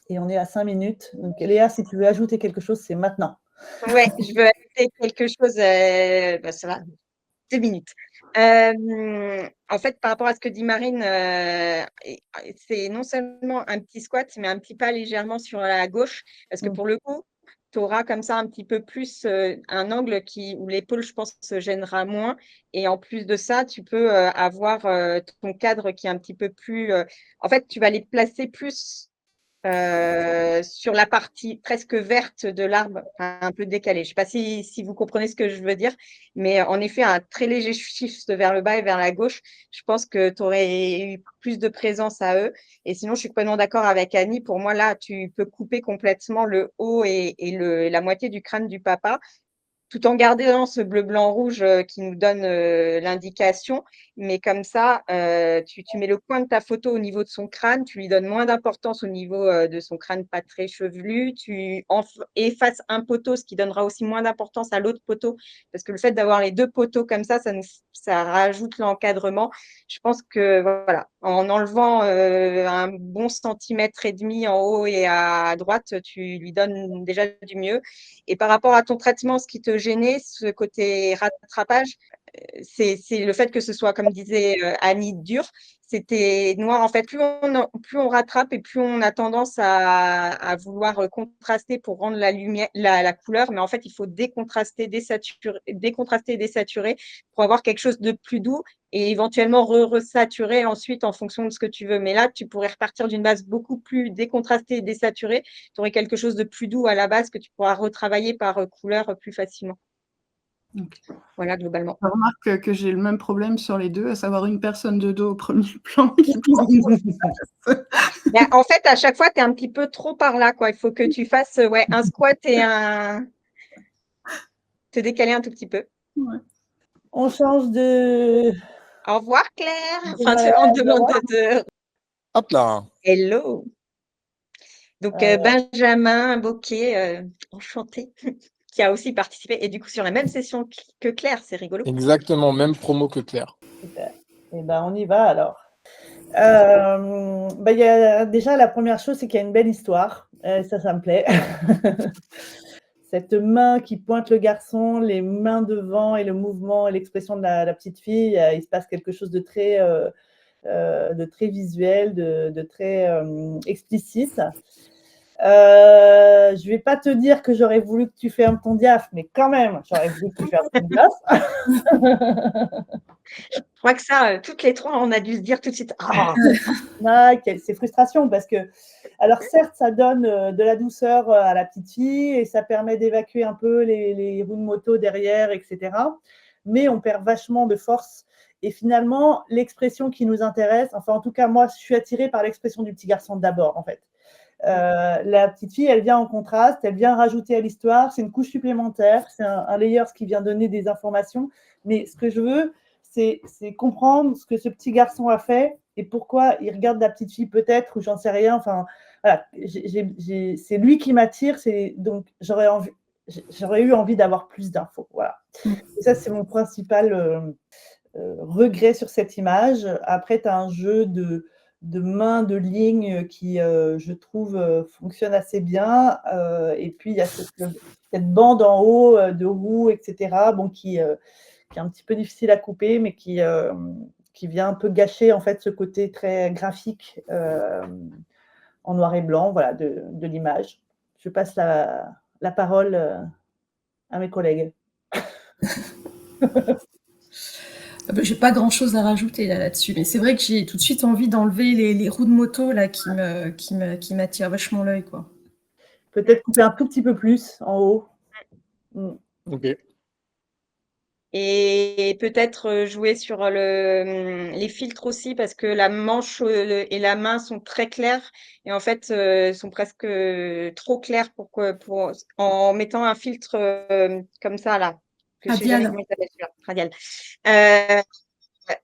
Et on est à 5 minutes. Donc Léa, si tu veux ajouter quelque chose, c'est maintenant.
Ouais, je veux ajouter quelque chose. Ça va, 2 minutes. En fait, par rapport à ce que dit Marine, c'est non seulement un petit squat, mais un petit pas légèrement sur la gauche, parce que pour le coup, tu auras comme ça un petit peu plus un angle où l'épaule, je pense, se gênera moins. Et en plus de ça, tu peux avoir ton cadre qui est un petit peu plus… en fait, tu vas les placer plus sur la partie presque verte de l'arbre, un peu décalée. Je ne sais pas si vous comprenez ce que je veux dire, mais en effet, un très léger shift vers le bas et vers la gauche, je pense que tu aurais eu plus de présence à eux. Et sinon, je suis complètement d'accord avec Annie. Pour moi, là, tu peux couper complètement le haut et la moitié du crâne du papa, tout en gardant ce bleu, blanc, rouge qui nous donne l'indication. Mais comme ça, tu mets le coin de ta photo au niveau de son crâne, tu lui donnes moins d'importance au niveau de son crâne pas très chevelu, tu effaces un poteau, ce qui donnera aussi moins d'importance à l'autre poteau, parce que le fait d'avoir les deux poteaux comme ça rajoute l'encadrement. Je pense que voilà, en enlevant un bon centimètre et demi en haut et à droite, tu lui donnes déjà du mieux. Et par rapport à ton traitement, ce qui te gênait, ce côté rattrapage, c'est le fait que ce soit, comme disait Annie, dur. C'était noir. En fait, plus on rattrape et plus on a tendance à vouloir contraster pour rendre la lumière, la couleur. Mais en fait, il faut décontraster, décontraster et désaturer pour avoir quelque chose de plus doux et éventuellement resaturer ensuite en fonction de ce que tu veux. Mais là, tu pourrais repartir d'une base beaucoup plus décontrastée et désaturée. Tu aurais quelque chose de plus doux à la base que tu pourras retravailler par couleur plus facilement.
Okay.
Voilà, globalement.
Je remarque que j'ai le même problème sur les deux, à savoir une personne de dos au premier plan qui
Ben, en fait, à chaque fois, tu es un petit peu trop par là, quoi. Il faut que tu fasses un squat et te décaler un tout petit peu.
Ouais.
On change de…
Au revoir, Claire. Enfin,
Voilà,
on te demande de…
Hop là.
Hello. Donc, Benjamin Bocquet, enchanté, qui a aussi participé. Et du coup, sur la même session que Claire, c'est rigolo.
Exactement, même promo que Claire.
Super. Et ben, on y va alors. Y a, déjà, la première chose, c'est qu'il y a une belle histoire. Ça me plaît. Cette main qui pointe le garçon, les mains devant et le mouvement et l'expression de la petite fille, il se passe quelque chose de très visuel, de très explicite. Je vais pas te dire que j'aurais voulu que tu fermes ton diaph, mais quand même, j'aurais voulu que tu fermes ton diaph.
Je crois que ça, toutes les trois, on a dû se dire tout de suite. Ah,
c'est frustration parce que, alors certes, ça donne de la douceur à la petite fille et ça permet d'évacuer un peu les roues de moto derrière, etc. Mais on perd vachement de force. Et finalement, l'expression qui nous intéresse, enfin en tout cas moi, je suis attirée par l'expression du petit garçon d'abord, en fait. La petite fille, elle vient en contraste, elle vient rajouter à l'histoire, c'est une couche supplémentaire, c'est un layer qui vient donner des informations. Mais ce que je veux, c'est comprendre ce que ce petit garçon a fait et pourquoi il regarde la petite fille peut-être, ou j'en sais rien. Enfin, voilà, c'est lui qui m'attire, donc j'aurais eu envie d'avoir plus d'infos. Voilà. Et ça, c'est mon principal regret sur cette image. Après, tu as un jeu de mains, de lignes qui, je trouve, fonctionne assez bien. Et puis, il y a cette bande en haut de roues, etc., bon, qui est un petit peu difficile à couper, mais qui vient un peu gâcher en fait ce côté très graphique en noir et blanc, voilà, de l'image. Je passe la parole à mes collègues.
J'ai pas grand chose à rajouter là-dessus, mais c'est vrai que j'ai tout de suite envie d'enlever les roues de moto là qui m'attirent vachement l'œil, quoi.
Peut-être couper un tout petit peu plus en haut.
Ok.
et peut-être jouer sur les filtres aussi, parce que la manche et la main sont très claires et en fait sont presque trop claires en mettant un filtre comme ça là. Que je sais jamais
Radial.
comment il s'appelle celui-là. Radial.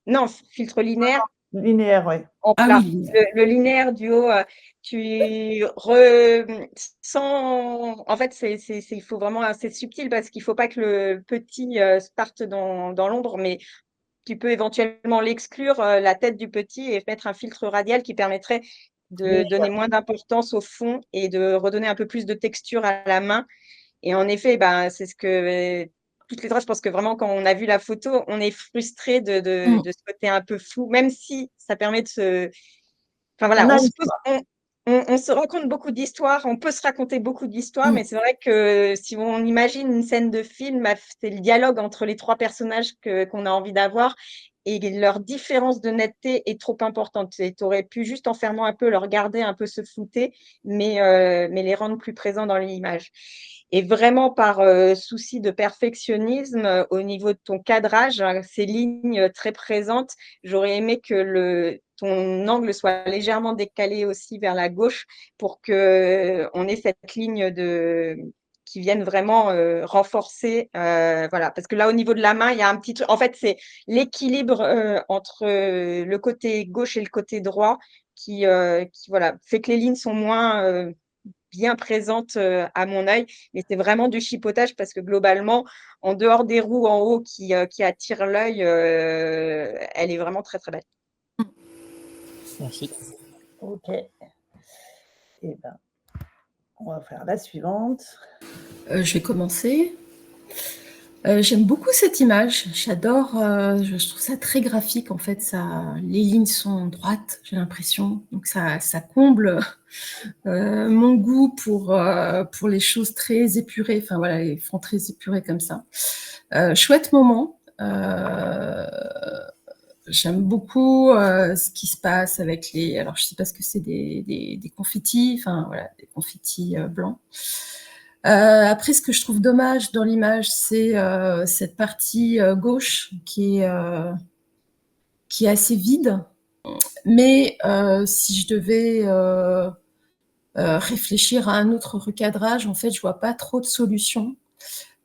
Non, filtre linéaire.
Linéaire, oui.
En
Ah
plat.
oui.
Le linéaire du haut, en fait, il faut vraiment assez subtil parce qu'il faut pas que le petit parte dans l'ombre, mais tu peux éventuellement l'exclure, la tête du petit, et mettre un filtre radial qui permettrait de donner moins d'importance au fond et de redonner un peu plus de texture à la main. Et en effet, ben, c'est ce que toutes les trois, je pense que vraiment, quand on a vu la photo, on est frustré de ce côté un peu flou, même si ça permet de se… Enfin voilà,
On a
on se
une
pose,
histoire.
on se raconte beaucoup d'histoires, on peut se raconter beaucoup d'histoires, mais c'est vrai que si on imagine une scène de film, bah, c'est le dialogue entre les trois personnages qu'on a envie d'avoir, et leur différence de netteté est trop importante. Tu aurais pu juste en fermant un peu, le regarder un peu se flouter, mais les rendre plus présents dans l'image. Et vraiment par souci de perfectionnisme, au niveau de ton cadrage, hein, ces lignes très présentes, j'aurais aimé que ton angle soit légèrement décalé aussi vers la gauche pour qu'on ait cette ligne qui vienne vraiment renforcer. Voilà. Parce que là, au niveau de la main, il y a un petit truc. En fait, c'est l'équilibre entre le côté gauche et le côté droit qui voilà, fait que les lignes sont moins bien présentes à mon œil. Mais c'est vraiment du chipotage parce que globalement, en dehors des roues en haut qui attirent l'œil, elle est vraiment très, très belle.
Merci.
Ok. Eh ben, on va faire la suivante.
Je vais commencer. J'aime beaucoup cette image, j'adore, je trouve ça très graphique en fait, les lignes sont droites, j'ai l'impression, donc ça comble mon goût pour les choses très épurées, enfin voilà, les fonds très épurés comme ça. Chouette moment, j'aime beaucoup ce qui se passe avec alors je sais pas ce que c'est, des confettis, enfin voilà, des confettis blancs. Après, ce que je trouve dommage dans l'image, c'est cette partie gauche qui est assez vide. Mais si je devais réfléchir à un autre recadrage, en fait, je vois pas trop de solutions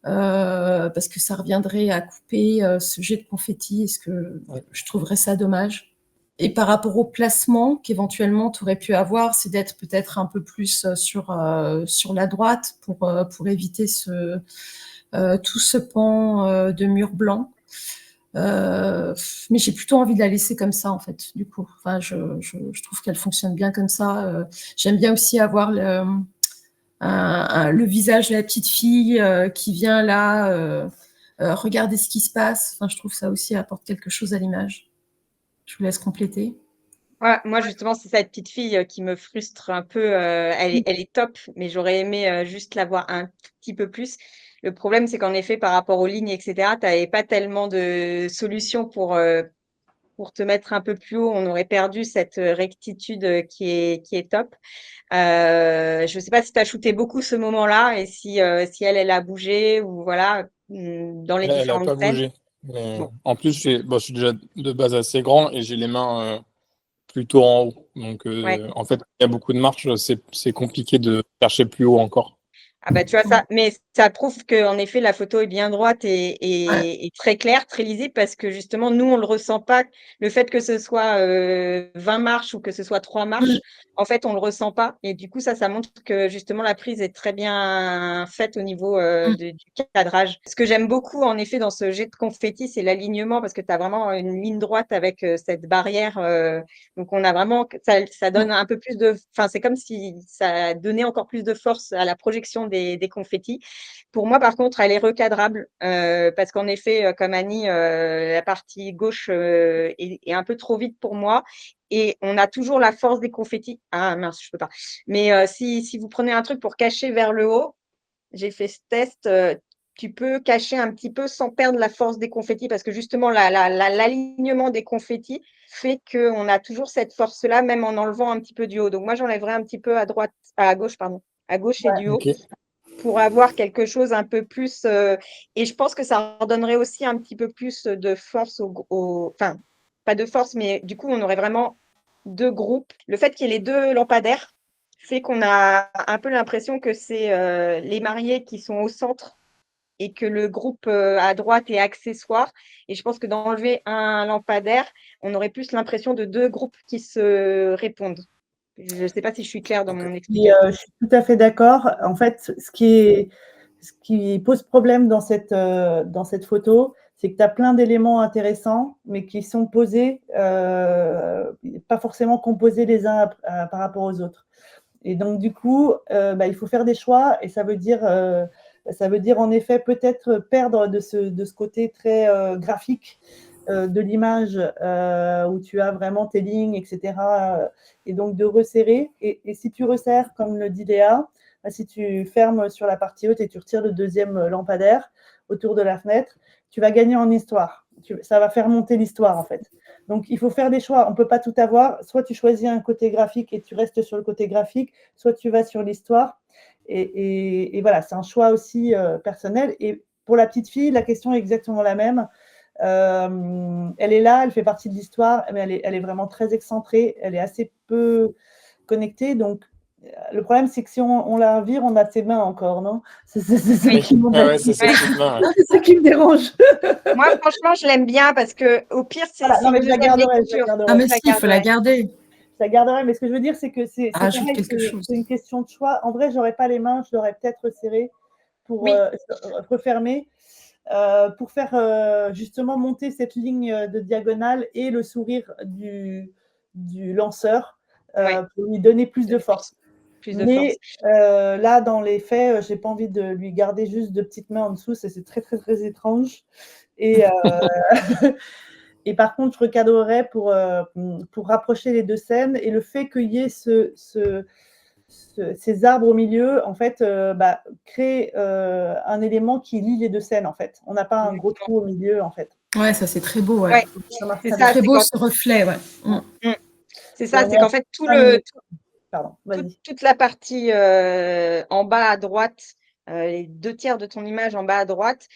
parce que ça reviendrait à couper ce jet de confetti. Est-ce que je trouverais ça dommage? Et par rapport au placement qu'éventuellement tu aurais pu avoir, c'est d'être peut-être un peu plus sur la droite pour éviter tout ce pan de mur blanc. Mais j'ai plutôt envie de la laisser comme ça en fait, du coup. Enfin, je trouve qu'elle fonctionne bien comme ça. J'aime bien aussi avoir le visage de la petite fille qui vient là regarder ce qui se passe. Enfin, je trouve ça aussi apporte quelque chose à l'image. Je vous laisse compléter.
Ouais, moi, justement, c'est cette petite fille qui me frustre un peu. Elle est top, mais j'aurais aimé juste la voir un tout petit peu plus. Le problème, c'est qu'en effet, par rapport aux lignes, etc., tu n'avais pas tellement de solutions pour te mettre un peu plus haut. On aurait perdu cette rectitude qui est top. Je ne sais pas si tu as shooté beaucoup ce moment-là et si elle a bougé ou voilà, dans les
Elle n'a
différentes
pas
scènes.
bougé. Mais
Bon.
en plus, je suis déjà de base assez grand et j'ai les mains plutôt en haut. Donc,
Ouais.
en fait, il y a beaucoup de marches, c'est compliqué de chercher plus haut encore.
Ah bah tu vois ça, mais ça prouve qu'en effet la photo est bien droite et très claire, très lisible parce que justement nous on le ressent pas. Le fait que ce soit 20 marches ou que ce soit 3 marches, en fait on le ressent pas et du coup ça montre que justement la prise est très bien faite au niveau du cadrage. Ce que j'aime beaucoup en effet dans ce jet de confetti, c'est l'alignement parce que tu as vraiment une ligne droite avec cette barrière. Donc on a vraiment ça donne un peu plus de, enfin c'est comme si ça donnait encore plus de force à la projection des confettis. Pour moi, par contre, elle est recadrable parce qu'en effet, comme Annie, la partie gauche est un peu trop vite pour moi. Et on a toujours la force des confettis. Ah mince, je peux pas. Mais si vous prenez un truc pour cacher vers le haut, j'ai fait ce test. Tu peux cacher un petit peu sans perdre la force des confettis parce que justement, l'alignement des confettis fait qu'on a toujours cette force-là, même en enlevant un petit peu du haut. Donc, moi, j'enlèverais un petit peu à gauche, pardon, à gauche et du haut.
Ok.
Pour avoir quelque chose un peu plus. Et je pense que ça redonnerait aussi un petit peu plus de force enfin, pas de force, mais du coup, on aurait vraiment deux groupes. Le fait qu'il y ait les deux lampadaires fait qu'on a un peu l'impression que c'est les mariés qui sont au centre et que le groupe à droite est accessoire. Et je pense que d'enlever un lampadaire, on aurait plus l'impression de deux groupes qui se répondent. Je ne sais pas si je suis claire dans mon explication.
Je suis tout à fait d'accord. En fait, ce qui pose problème dans cette photo, c'est que tu as plein d'éléments intéressants, mais qui sont posés, pas forcément composés les uns par rapport aux autres. Et donc, du coup, il faut faire des choix et ça veut dire Ça veut dire en effet peut-être perdre de ce côté très graphique de l'image où tu as vraiment tes lignes, etc. Et donc de resserrer. Et si tu resserres, comme le dit Léa, si tu fermes sur la partie haute et tu retires le deuxième lampadaire autour de la fenêtre, tu vas gagner en histoire. Ça va faire monter l'histoire, en fait. Donc, il faut faire des choix. On ne peut pas tout avoir. Soit tu choisis un côté graphique et tu restes sur le côté graphique, soit tu vas sur l'histoire. Et voilà, c'est un choix aussi personnel. Et pour la petite fille, la question est exactement la même. Elle est là, elle fait partie de l'histoire, mais elle est vraiment très excentrée. Elle est assez peu connectée. Donc, le problème, c'est que si on la vire, on a ses mains encore, non? C'est ça qui
Ouais, c'est ses petites mains. Ouais.
c'est ça qui me dérange.
Moi, franchement, je l'aime bien parce que au pire, c'est
Voilà, non, mais
une
je la
deuxième
garderai.
lecture.
Ah, mais
Je la
si, il faut la
garderai.
garder.
Je la garderai, mais ce que je veux dire, c'est que c'est
Rajoute
pareil,
quelque chose.
c'est une question de choix. En vrai, j'aurais pas les mains, je l'aurais peut-être serré pour
Oui.
refermer, pour faire justement monter cette ligne de diagonale et le sourire du lanceur pour lui donner plus de force.
Plus de force.
Mais là, dans les faits, j'ai pas envie de lui garder juste deux petites mains en dessous, c'est très, très, très étrange. Et, et par contre, je recadrerais pour rapprocher les deux scènes. Et le fait qu'il y ait ces arbres au milieu, en fait, crée un élément qui lie les deux scènes, en fait. On n'a pas un gros trou au milieu, en fait.
Ouais, ça c'est très beau. Ouais.
Ouais,
Ça marche
c'est
très
ça.
bien.
Très beau
quand-
ce reflet. Ouais.
C'est ça,
Et
c'est
on
qu'en
a
fait,
5 minutes. Pardon,
toute,
vas-y.
toute la partie en bas à droite, les 2/3 de ton image en bas à droite,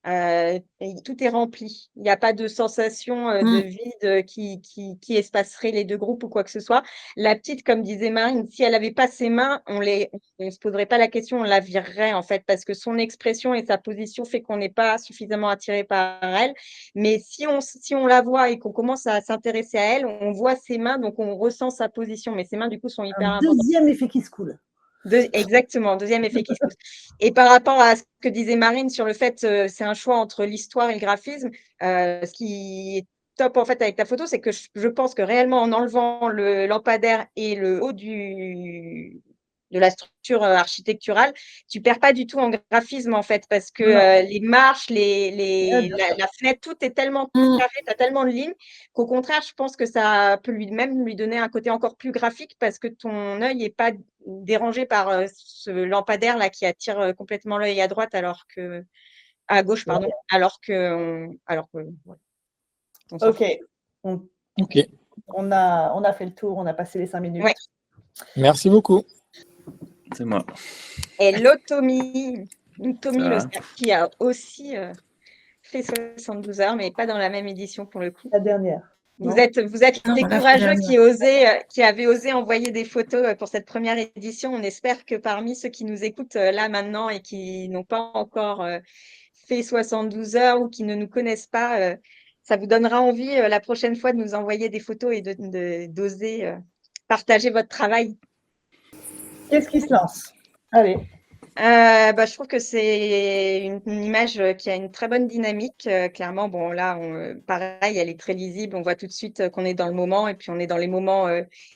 et tout est rempli. Il n'y a pas de sensation de vide qui espacerait les deux groupes ou quoi que ce soit. La petite, comme disait Marine, si elle n'avait pas ses mains, on ne se poserait pas la question, on la virerait en fait, parce que son expression et sa position fait qu'on n'est pas suffisamment attiré par elle. Mais si on la voit et qu'on commence à s'intéresser à elle, on voit ses mains, donc on ressent sa position. Mais ses mains, du coup, sont hyper
Un
importantes.
deuxième effet qui se coule.
Exactement, deuxième effet qui se pousse. Et par rapport à ce que disait Marine sur le fait, c'est un choix entre l'histoire et le graphisme, ce qui est top en fait avec ta photo, c'est que je pense que réellement en enlevant le lampadaire et le haut de la structure architecturale, tu perds pas du tout en graphisme en fait, parce que les marches, la fenêtre, tout est tellement carré, tu as tellement de lignes qu'au contraire, je pense que ça peut même lui donner un côté encore plus graphique parce que ton œil n'est pas dérangé par ce lampadaire là qui attire complètement l'œil à droite à gauche, pardon, alors que ouais, on s'en
Ok.
fout.
Ok.
On a fait le tour, on a passé les 5 minutes.
Ouais.
Merci beaucoup.
C'est moi.
Et Tommy
Ça va.
qui a aussi fait 72 heures, mais pas dans la même édition pour le coup.
La dernière.
Vous
non
êtes
Non,
les
on l'a fait
courageux
dernière.
qui avez osé envoyer des photos pour cette première édition. On espère que parmi ceux qui nous écoutent là maintenant et qui n'ont pas encore fait 72 heures ou qui ne nous connaissent pas, ça vous donnera envie la prochaine fois de nous envoyer des photos et d'oser partager votre travail.
Qu'est-ce qui se lance? Allez.
Je trouve que c'est une image qui a une très bonne dynamique. Clairement, bon, là, pareil, elle est très lisible. On voit tout de suite qu'on est dans le moment et puis on est dans les moments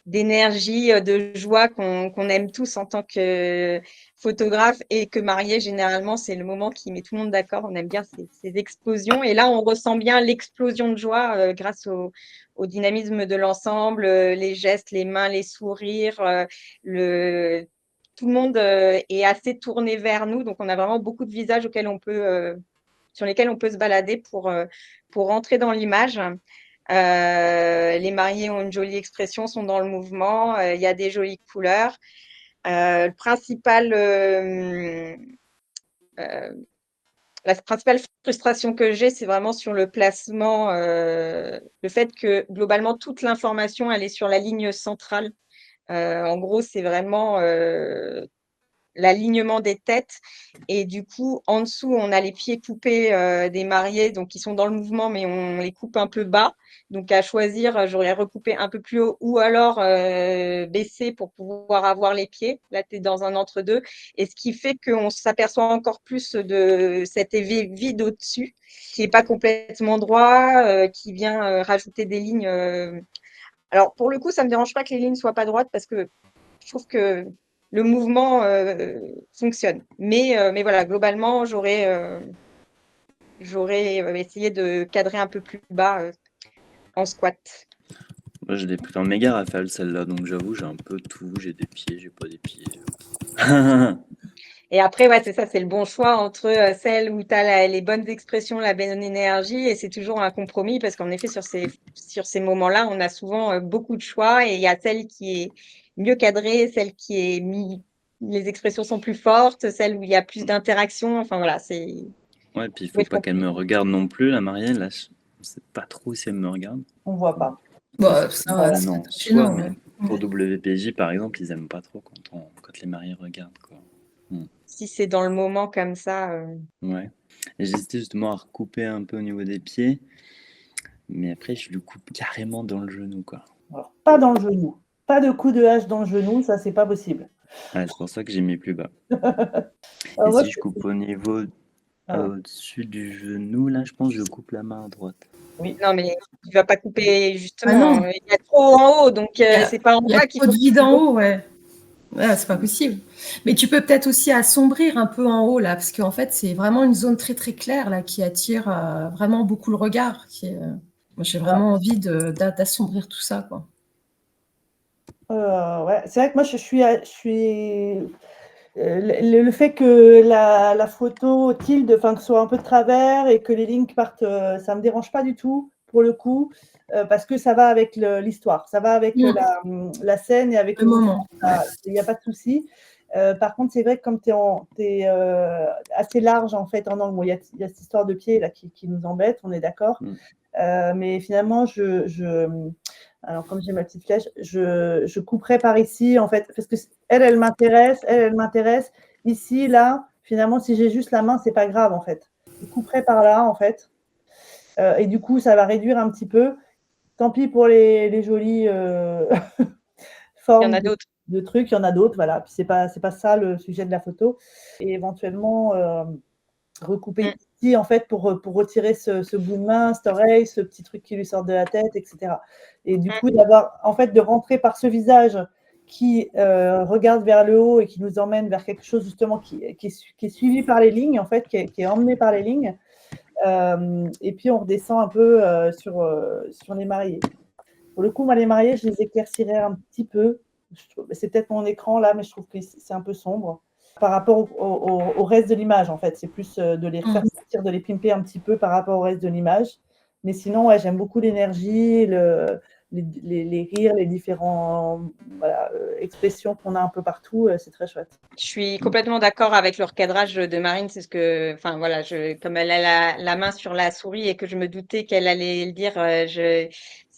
d'énergie, de joie qu'on aime tous en tant que photographe et que marié, généralement, c'est le moment qui met tout le monde d'accord. On aime bien ces explosions. Et là, on ressent bien l'explosion de joie grâce au dynamisme de l'ensemble, les gestes, les mains, les sourires, tout le monde est assez tourné vers nous, donc on a vraiment beaucoup de visages sur lesquels on peut se balader pour rentrer dans l'image. Les mariés ont une jolie expression, sont dans le mouvement, il y a des jolies couleurs. La principale frustration que j'ai, c'est vraiment sur le placement, le fait que globalement toute l'information elle est sur la ligne centrale. En gros, c'est vraiment l'alignement des têtes. Et du coup, en dessous, on a les pieds coupés des mariés, donc ils sont dans le mouvement, mais on les coupe un peu bas. Donc, à choisir, j'aurais recoupé un peu plus haut ou alors baissé pour pouvoir avoir les pieds. Là, tu es dans un entre-deux. Et ce qui fait qu'on s'aperçoit encore plus de cet effet vide au-dessus, qui n'est pas complètement droit, qui vient rajouter des lignes. Alors, pour le coup, ça ne me dérange pas que les lignes ne soient pas droites parce que je trouve que le mouvement fonctionne. Mais voilà, globalement, j'aurais essayé de cadrer un peu plus bas en squat.
Moi, je l'ai pris en méga rafale, celle-là, donc j'avoue, j'ai un peu tout. J'ai des pieds, j'ai pas des pieds.
Et après, ouais, c'est ça, c'est le bon choix entre celle où tu as les bonnes expressions, la bonne énergie, et c'est toujours un compromis parce qu'en effet, sur ces moments-là, on a souvent beaucoup de choix et il y a celle qui est mieux cadrée, celle qui est les expressions sont plus fortes, celle où il y a plus d'interaction. Enfin voilà, c'est.
Ouais, puis il faut pas qu'elle me regarde non plus, la Marielle. Là, je sais pas trop si elle me regarde.
On voit pas.
Bah, ça va, c'est
non.
gênant,
Ouais,
ouais.
mais pour WPJ, par exemple, ils aiment pas trop quand les mariés regardent, quoi.
Si c'est dans le moment comme ça.
Ouais. Et j'hésitais justement à recouper un peu au niveau des pieds, mais après, je lui coupe carrément dans le genou, quoi.
Alors, pas dans le genou. Pas de coup de hache dans le genou, ça, c'est pas possible.
Ouais, c'est pour ça que j'ai mis plus bas.
Alors,
Et
moi,
si je coupe au niveau au-dessus du genou, là, je pense que je coupe la main à droite.
oui.
Non, mais tu vas pas couper justement.
Ah non.
Il y a trop en haut, donc c'est pas en
Il y a
bas qu'il
trop
faut.
de vide en haut, ouais. Ouais, c'est pas possible. Mais tu peux peut-être aussi assombrir un peu en haut, là, parce qu'en fait, c'est vraiment une zone très, très claire, là, qui attire vraiment beaucoup le regard. Moi, j'ai vraiment envie d'assombrir tout ça, quoi.
Ouais, c'est vrai que moi, je suis le fait que la photo tilde, enfin que ce soit un peu de travers et que les lignes partent, ça me dérange pas du tout pour le coup, parce que ça va avec l'histoire, ça va avec la scène et avec
le moment.
Il n'y a pas de souci. Par contre, c'est vrai que comme tu es assez large en fait en angle, bon, il y a cette histoire de pied là qui nous embête, on est d'accord. Mais finalement, alors comme j'ai ma petite flèche, je couperai par ici en fait, parce que elle m'intéresse. Ici, là, finalement, si j'ai juste la main, c'est pas grave en fait. Je couperai par là en fait, et du coup, ça va réduire un petit peu. Tant pis pour les jolies formes.
Il y en a d'autres.
De trucs, il y en a d'autres, voilà. Puis c'est pas ça le sujet de la photo. Et éventuellement recouper ici en fait pour retirer ce bout de main, cette oreille, ce petit truc qui lui sort de la tête, etc. Et du coup d'avoir en fait de rentrer par ce visage qui regarde vers le haut et qui nous emmène vers quelque chose justement qui est suivi par les lignes en fait, qui est emmené par les lignes. Et puis on redescend un peu sur les mariés. Pour le coup, moi les mariés, je les éclaircirais un petit peu. C'est peut-être mon écran là, mais je trouve que c'est un peu sombre par rapport au reste de l'image, en fait. C'est plus de les faire sortir, de les pimper un petit peu par rapport au reste de l'image. Mais sinon, ouais, j'aime beaucoup l'énergie, les rires, les différentes expressions qu'on a un peu partout. C'est très chouette.
Je suis complètement d'accord avec le recadrage de Marine. C'est ce que, enfin voilà, comme elle a la main sur la souris et que je me doutais qu'elle allait le dire,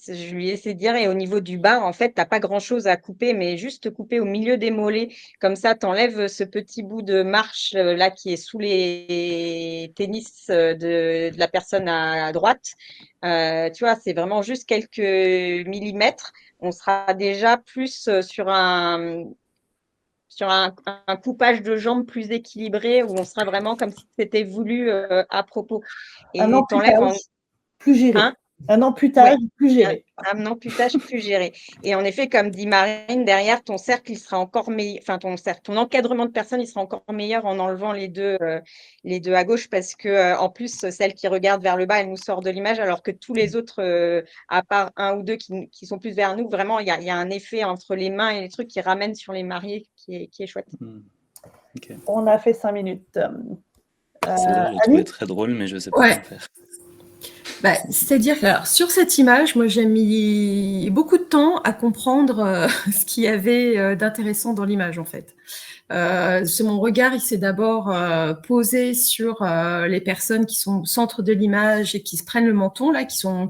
je lui ai essayé de dire. Et au niveau du bas, en fait, t'as pas grand-chose à couper, mais juste couper au milieu des mollets. Comme ça, t'enlèves ce petit bout de marche là qui est sous les tennis de la personne à droite. Tu vois, c'est vraiment juste quelques millimètres. On sera déjà plus sur un coupage de jambes plus équilibré où on sera vraiment comme si c'était voulu à propos. Et
Un amputage plus géré.
Hein
un amputage plus géré.
Un amputage plus géré. Et en effet, comme dit Marine, derrière ton cercle, il sera encore meilleur. Enfin, ton encadrement de personnes, il sera encore meilleur en enlevant les deux à gauche parce que en plus, celle qui regarde vers le bas, elle nous sort de l'image, alors que tous les autres, à part un ou deux qui sont plus vers nous, vraiment, il y a un effet entre les mains et les trucs qui ramènent sur les mariés qui est chouette.
Okay.
On a fait 5 minutes.
Celle-là, je l'ai trouvé très drôle, mais je ne sais pas quoi faire.
Bah, c'est-à-dire que sur cette image, moi j'ai mis beaucoup de temps à comprendre ce qu'il y avait d'intéressant dans l'image en fait. Mon regard, il s'est d'abord posé sur les personnes qui sont au centre de l'image et qui se prennent le menton là, qui ont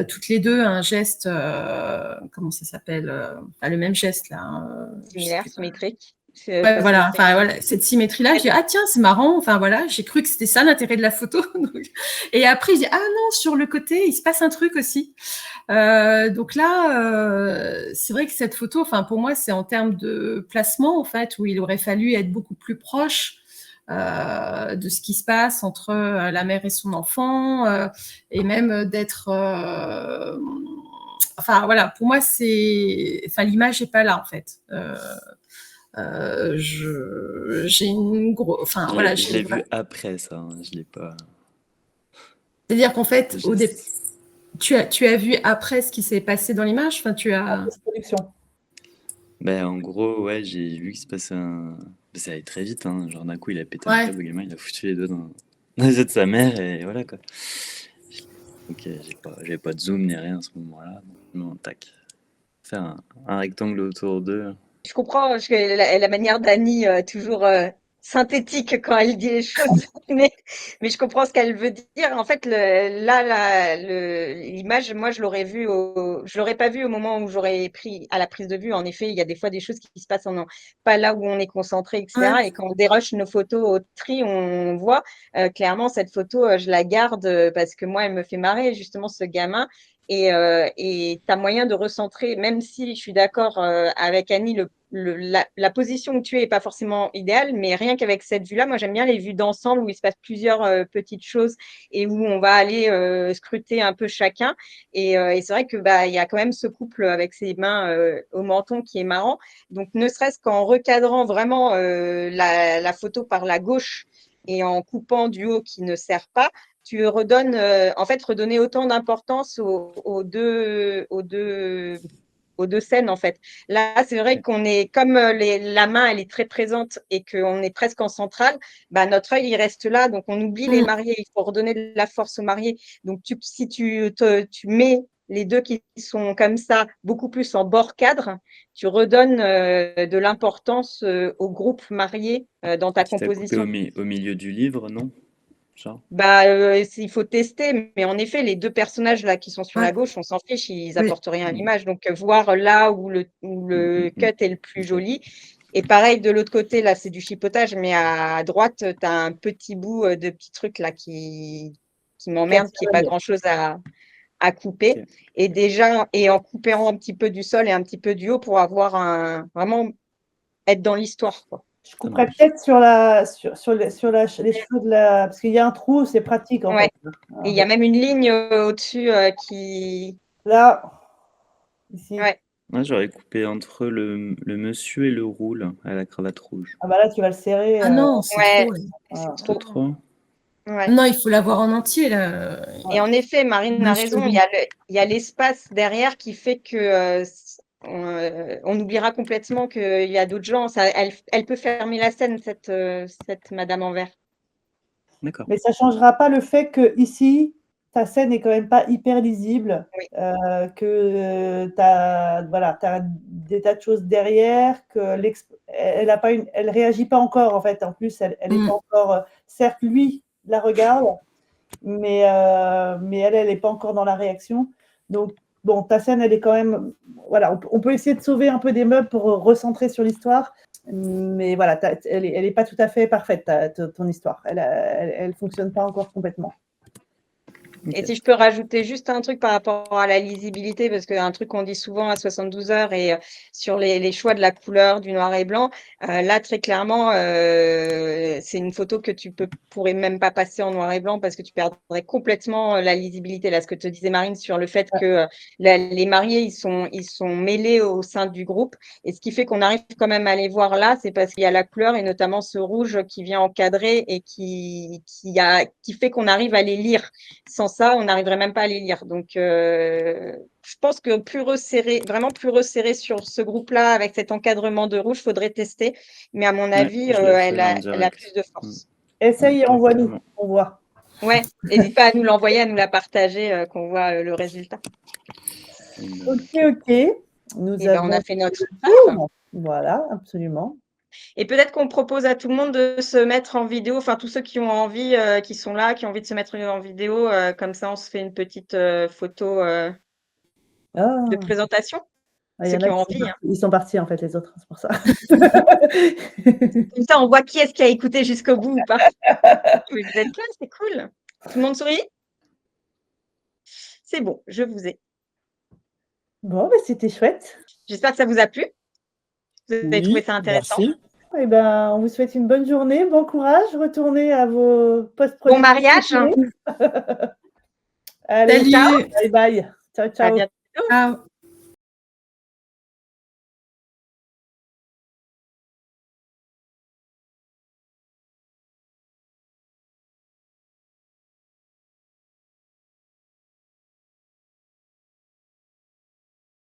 toutes les deux un geste, comment ça s'appelle, le même geste là.
Similaire, symétrique.
Ouais, voilà, cette symétrie-là, je dis ah tiens c'est marrant, enfin voilà, j'ai cru que c'était ça l'intérêt de la photo. Et après je dis ah non, sur le côté il se passe un truc aussi. Donc là, c'est vrai que cette photo, enfin pour moi c'est en termes de placement en fait où il aurait fallu être beaucoup plus proche de ce qui se passe entre la mère et son enfant et même d'être enfin voilà, pour moi c'est, enfin l'image est pas là en fait. j'ai une grosse... Enfin, voilà,
Je l'ai vu après ça, hein, je l'ai pas...
C'est-à-dire qu'en fait, tu as vu après ce qui s'est passé dans l'image, enfin, tu as...
Post-production.
Ben, en gros, ouais, j'ai vu qu'il se passait un... Ça allait très vite, hein. Genre d'un coup, il a pété un
Ouais.
câble, le gamin, il a foutu les doigts dans les yeux de sa mère, et voilà, quoi. Donc, j'avais pas de zoom ni rien à ce moment-là. Non, tac. Faire un rectangle autour d'eux.
Je comprends la manière d'Annie, toujours synthétique quand elle dit les choses, mais je comprends ce qu'elle veut dire. En fait, l'image, moi, je l'aurais pas vue au moment où j'aurais pris à la prise de vue. En effet, il y a des fois des choses qui se passent pas là où on est concentré, etc.
Ouais.
Et quand on déroche nos photos au tri, on voit clairement cette photo, je la garde parce que moi, elle me fait marrer, justement, ce gamin. Et tu as moyen de recentrer, même si je suis d'accord avec Annie, la position où tu es n'est pas forcément idéale, mais rien qu'avec cette vue-là, moi j'aime bien les vues d'ensemble où il se passe plusieurs petites choses et où on va aller scruter un peu chacun. Et c'est vrai que il y a quand même ce couple avec ses mains au menton qui est marrant. Donc ne serait-ce qu'en recadrant vraiment la photo par la gauche et en coupant du haut qui ne sert pas, tu redonnes, redonner autant d'importance aux deux scènes, en fait. Là, c'est vrai qu'on est, comme la main, elle est très présente et qu'on est presque en centrale, notre œil, il reste là, donc on oublie les mariés, il faut redonner de la force aux mariés. Donc, si tu mets les deux qui sont comme ça, beaucoup plus en bord cadre, tu redonnes de l'importance au groupe marié dans ta
Quitte à couper
composition.
au milieu du livre, non? Genre.
Il faut tester, mais en effet, les deux personnages là qui sont sur la
Ouais.
gauche, on s'en fiche, ils
Oui.
apportent rien à l'image. Donc, voir là où le cut est le plus joli. Et pareil, de l'autre côté, là, c'est du chipotage, mais à droite, tu as un petit bout de petit truc là qui m'emmerde, qui n'est pas grand-chose à couper.
Ok.
Et en coupant un petit peu du sol et un petit peu du haut pour avoir vraiment être dans l'histoire, quoi.
Je couperais peut-être sur les cheveux de la... Parce qu'il y a un trou, c'est pratique, en fait.
Et il y a même une ligne au-dessus qui...
Là, ici.
Ouais.
Moi, j'aurais coupé entre le monsieur et le roux, là, à la cravate rouge.
Ah bah là, tu vas le serrer.
Ah non, c'est trop.
C'est
Trop trop.
Ouais.
Non, il faut l'avoir en entier, là.
Et en effet, Marine a raison,
cheveux.
il y a l'espace derrière qui fait que on oubliera complètement qu'il y a d'autres gens. Elle peut fermer la scène, cette Madame en vert.
D'accord.
Mais ça ne changera pas le fait que ici, ta scène n'est quand même pas hyper lisible,
Oui.
que tu as des tas de choses derrière, que elle réagit pas encore en fait. En plus, elle est pas encore. Certes, lui la regarde, mais elle n'est pas encore dans la réaction. Donc bon, ta scène, elle est quand même. Voilà, on peut essayer de sauver un peu des meubles pour recentrer sur l'histoire. Mais voilà, elle est pas tout à fait parfaite, ton histoire. Elle fonctionne pas encore complètement.
Et si je peux rajouter juste un truc par rapport à la lisibilité, parce qu'un truc qu'on dit souvent à 72 heures et sur les choix de la couleur, du noir et blanc, là, très clairement, c'est une photo que tu pourrais même pas passer en noir et blanc parce que tu perdrais complètement la lisibilité. Là, ce que te disait Marine sur le fait que les mariés, ils sont mêlés au sein du groupe. Et ce qui fait qu'on arrive quand même à les voir là, c'est parce qu'il y a la couleur et notamment ce rouge qui vient encadrer et qui fait qu'on arrive à les lire. Sans ça, on n'arriverait même pas à les lire. Donc, je pense que plus resserré sur ce groupe-là, avec cet encadrement de rouge, il faudrait tester. Mais à mon avis, elle a plus de force.
Essaye et envoie-nous, on voit.
Ouais, n'hésite pas à nous l'envoyer, à nous la partager, qu'on voit le résultat.
Ok. On
a fait notre
part. Voilà, absolument.
Et peut-être qu'on propose à tout le monde de se mettre en vidéo, enfin tous ceux qui ont envie, qui sont là, qui ont envie de se mettre en vidéo, comme ça on se fait une petite photo de présentation. Ceux qui ont envie.
Ils sont partis en fait, les autres, c'est pour ça.
Comme ça, on voit qui est-ce qui a écouté jusqu'au bout ou pas. Vous êtes là, c'est cool. Tout le monde sourit? C'est bon, je vous ai.
Bon, mais c'était chouette.
J'espère que ça vous a plu. Vous avez trouvé ça intéressant.
Merci.
Eh ben, on vous souhaite une bonne journée, bon courage, retournez à vos post-productions.
Bon mariage.
Allez,
Salut.
bye. Ciao.
À bientôt.
Ciao.